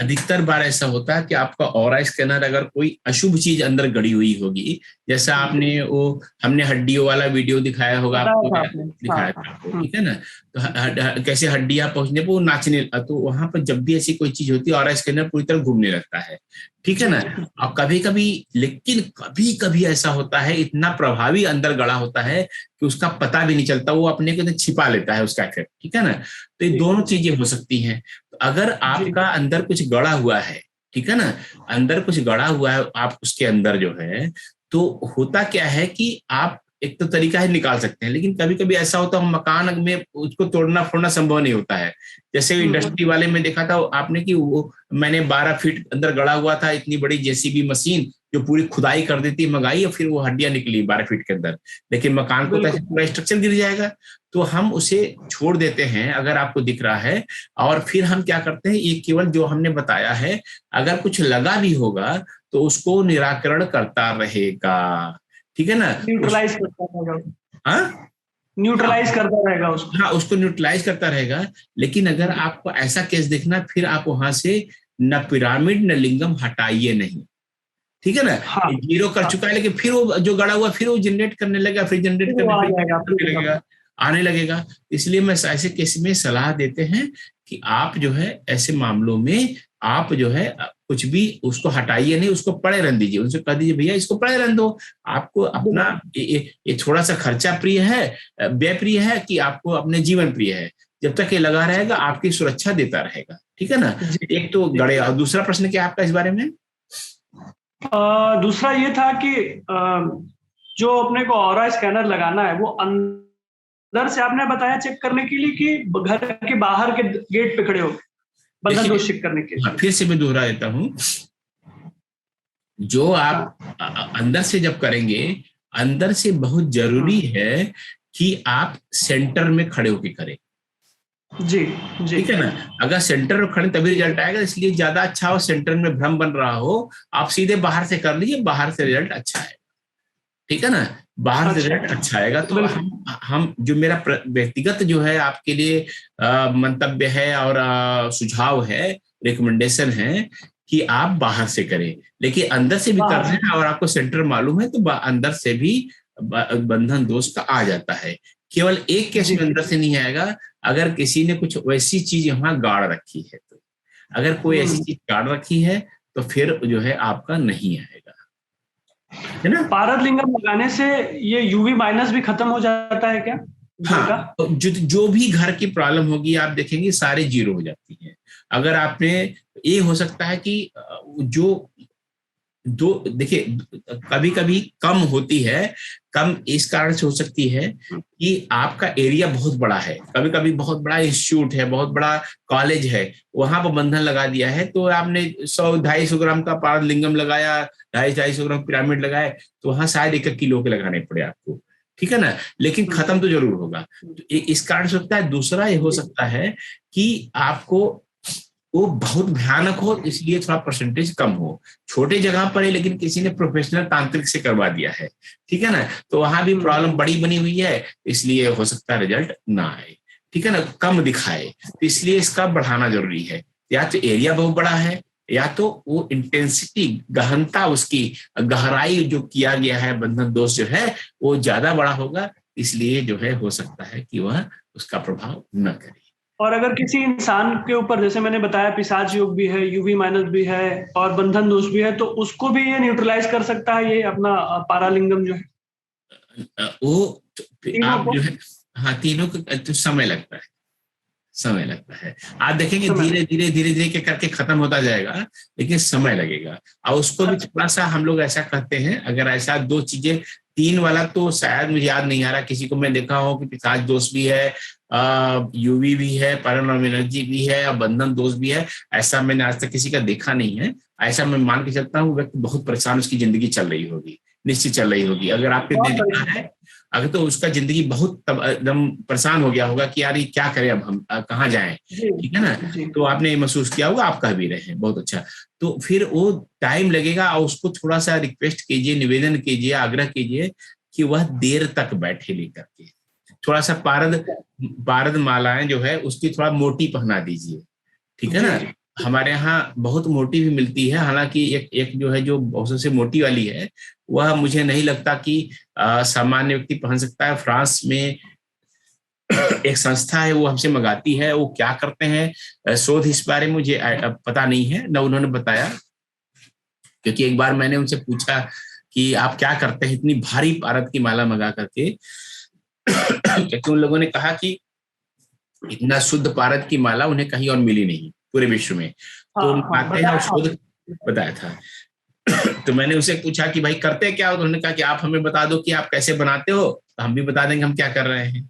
अधिकतर बार ऐसा होता है कि आपका ऑरा स्कैनर अगर कोई अशुभ चीज अंदर गड़ी हुई होगी, जैसा आपने वो हमने हड्डियों वाला वीडियो दिखाया होगा आपको, दिखाया था आपको, ठीक है ना। तो कैसे हड्डियां पहुंचने पर वो नाचने, तो वहां पर जब भी ऐसी कोई चीज होती है ऑरा स्कैनर पूरी तरह घूमने लगता है, ठीक है ना। और कभी कभी, लेकिन कभी कभी ऐसा होता है, इतना प्रभावी अंदर गड़ा होता है कि उसका पता भी नहीं चलता, वो अपने को छिपा लेता है उसका इफेक्ट, ठीक है ना। तो ये दोनों चीजें हो सकती हैं। अगर आपका अंदर कुछ गड़ा हुआ है, ठीक है ना, अंदर कुछ गड़ा हुआ है आप उसके अंदर जो है, तो होता क्या है कि आप एक तो तरीका है निकाल सकते हैं, लेकिन कभी कभी ऐसा होता है मकान में उसको तोड़ना फोड़ना संभव नहीं होता है। जैसे इंडस्ट्री वाले में देखा था आपने कि वो मैंने 12 फीट अंदर गड़ा हुआ था, इतनी बड़ी जेसीबी मशीन जो पूरी खुदाई कर देती मंगाई, और फिर वो हड्डियां निकली 12 फीट के अंदर, लेकिन मकान को तो पूरा स्ट्रक्चर गिर जाएगा। तो हम उसे छोड़ देते हैं अगर आपको दिख रहा है, और फिर हम क्या करते हैं, ये केवल जो हमने बताया है, अगर कुछ लगा भी होगा तो उसको निराकरण करता रहेगा, ठीक है ना, न्यूट्रलाइज करता रहेगा। हाँ, न्यूट्रलाइज करता रहेगा उसको। हाँ, उसको न्यूट्रलाइज करता रहेगा। लेकिन अगर आपको ऐसा केस देखना, फिर आप वहां से न पिरामिड न लिंगम हटाइए नहीं, ठीक है ना। हाँ, जीरो कर चुका है, लेकिन फिर वो जो गड़ा हुआ फिर वो जनरेट करने लगेगा, फिर जनरेट करने लगेगा, आने लगेगा। इसलिए मैं ऐसे केस में सलाह देते हैं कि आप जो है ऐसे मामलों में आप जो है कुछ भी उसको हटाइए नहीं, उसको पड़े रहने दीजिए, उनसे कह दीजिए भैया इसको पड़े रहने दो। आपको अपना ये थोड़ा सा खर्चा प्रिय है, व्यय प्रिय है, कि आपको अपने जीवन प्रिय है, जब तक ये लगा रहेगा आपकी सुरक्षा देता रहेगा, ठीक है ना। एक तो गड़े, और दूसरा प्रश्न क्या आपका इस बारे में? दूसरा ये था कि जो अपने को ऑरा स्कैनर लगाना है वो अंदर से आपने बताया चेक करने के लिए कि घर के बाहर के गेट पे खड़े हो बंधन दोष चेक करने के लिए? फिर से मैं दोहरा देता हूं, जो आप अंदर से जब करेंगे, अंदर से बहुत जरूरी है कि आप सेंटर में खड़े होकर करें, जी जी, ठीक है ना। अगर सेंटर में खड़े तभी रिजल्ट आएगा, इसलिए ज्यादा अच्छा हो, सेंटर में भ्रम बन रहा हो, आप सीधे बाहर से कर लीजिए, बाहर से रिजल्ट अच्छा है, ठीक है ना, बाहर से रिजल्ट अच्छा आएगा। तो हम जो मेरा व्यक्तिगत जो है आपके लिए मंतव्य है और सुझाव है, रिकमेंडेशन है कि आप बाहर से करें, लेकिन अंदर से भी कर रहे हैं और आपको सेंटर मालूम है तो अंदर से भी बंधन दोष का आ जाता है। केवल एक केस में अंदर से नहीं आएगा, अगर किसी ने कुछ वैसी चीज यहाँ गाड़ रखी है, तो अगर कोई ऐसी चीज गाड़ रखी है तो फिर जो है आपका नहीं आएगा, है ना। पारद लिंगम लगाने से ये यूवी माइनस भी खत्म हो जाता है क्या? हाँ, जो भी घर की प्रॉब्लम होगी आप देखेंगे सारे जीरो हो जाती है। अगर आपने, ये हो सकता है कि जो देखिए कभी कभी कम होती है, कम इस कारण से हो सकती है कि आपका एरिया बहुत बड़ा है, कभी कभी बहुत बड़ा इंस्टीट्यूट है, बहुत बड़ा कॉलेज है, वहां पर बंधन लगा दिया है, तो आपने 100-250 ग्राम का पारद लिंगम लगाया, 250-250 ग्राम पिरामिड लगाए, तो वहां शायद 1 किलो के लगाने पड़े आपको, ठीक है ना, लेकिन खत्म तो जरूर होगा। तो इस कारण से सकता है। दूसरा ये हो सकता है कि आपको वो बहुत भयानक हो, इसलिए थोड़ा परसेंटेज कम हो, छोटे जगह पर है लेकिन किसी ने प्रोफेशनल तांत्रिक से करवा दिया है, ठीक है ना, तो वहां भी प्रॉब्लम बड़ी बनी हुई है, इसलिए हो सकता है रिजल्ट ना आए, ठीक है ना, कम दिखाए, तो इसलिए इसका बढ़ाना जरूरी है। या तो एरिया बहुत बड़ा है, या तो वो इंटेंसिटी, गहनता, उसकी गहराई जो किया गया है बंधन दोष जो है वो ज्यादा बड़ा होगा, इसलिए जो है हो सकता है कि वह उसका प्रभाव न करे। और अगर किसी इंसान के ऊपर, जैसे मैंने बताया, पिशाच योग भी है, यूवी माइनस भी है और बंधन दोष भी है, तो उसको भी ये न्यूट्रलाइज कर सकता है ये अपना पारालिंगम जो है? वो आप जो है, हाँ, तीनों को तो समय लगता है, समय लगता है। आप देखेंगे धीरे धीरे धीरे धीरे के करके खत्म होता जाएगा, लेकिन समय लगेगा। और उसको भी थोड़ा सा हम लोग ऐसा करते हैं, अगर ऐसा 2 चीजें, 3 वाला तो शायद मुझे याद नहीं आ रहा, किसी को मैं देखा हूँ कि पिशाच दोष भी है, यूवी भी है, पैरानॉर्मल एनर्जी भी है और बंधन दोष भी है। ऐसा मैंने आज तक किसी का देखा नहीं है। ऐसा मैं मान के चलता हूँ व्यक्ति बहुत परेशान उसकी जिंदगी चल रही होगी, निश्चित चल रही होगी। अगर आपने देखा है, अगर तो उसका जिंदगी बहुत एकदम परेशान हो गया होगा कि यार ये क्या करें, अब हम कहाँ जाएं, ठीक है ना। तो आपने महसूस किया होगा, आप कह भी रहे हैं, बहुत अच्छा। तो फिर वो टाइम लगेगा, और उसको थोड़ा सा रिक्वेस्ट कीजिए, निवेदन कीजिए, आग्रह कीजिए कि वह देर तक बैठे लेकर के। थोड़ा सा पारद मालाएं जो है उसकी थोड़ा मोटी पहना दीजिए, ठीक है ना। हमारे यहाँ बहुत मोटी भी मिलती है, हालांकि एक जो है जो सबसे मोटी वाली है, वह मुझे नहीं लगता कि सामान्य व्यक्ति पहन सकता है। फ्रांस में एक संस्था है, वो हमसे मंगाती है। वो क्या करते हैं, शोध इस बारे में मुझे पता नहीं है, न उन्होंने बताया। क्योंकि एक बार मैंने उनसे पूछा कि आप क्या करते हैं इतनी भारी पारद की माला मंगा करके, क्योंकि उन लोगों ने कहा कि इतना शुद्ध पारद की माला उन्हें कहीं और मिली नहीं पूरे विश्व में। तो आते हैं और शोध बताया था। तो मैंने उनसे पूछा कि भाई करते क्या हो, तो उन्होंने कहा कि आप हमें बता दो कि आप कैसे बनाते हो, तो हम भी बता देंगे हम क्या कर रहे हैं।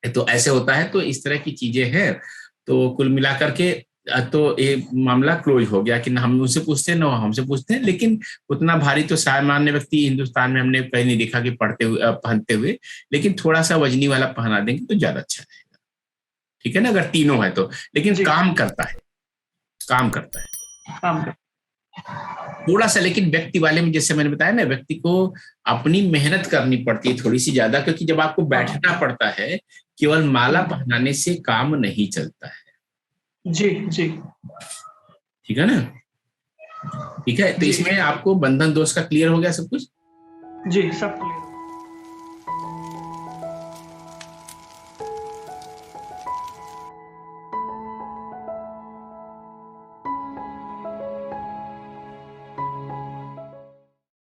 तो ऐसे होता है। तो इस तरह की चीजें हैं। तो कुल मिलाकर के तो ये मामला क्लोज हो गया कि ना हम उनसे पूछते हैं ना हमसे पूछते हैं। लेकिन उतना भारी तो सामान्य व्यक्ति हिंदुस्तान में हमने कहीं नहीं देखा कि पहनते हुए। लेकिन थोड़ा सा वजनी वाला पहना देंगे तो ज्यादा अच्छा रहेगा, ठीक है ना, अगर तीनों है तो। लेकिन काम करता है, काम करता है थोड़ा सा। लेकिन व्यक्ति वाले में जैसे मैंने बताया ना, व्यक्ति को अपनी मेहनत करनी पड़ती है थोड़ी सी ज्यादा, क्योंकि जब आपको बैठना पड़ता है, केवल माला पहनाने से काम नहीं चलता है। जी जी, ठीक है ना, ठीक है। तो इसमें आपको बंधन दोष का क्लियर हो गया सब कुछ? जी सब क्लियर।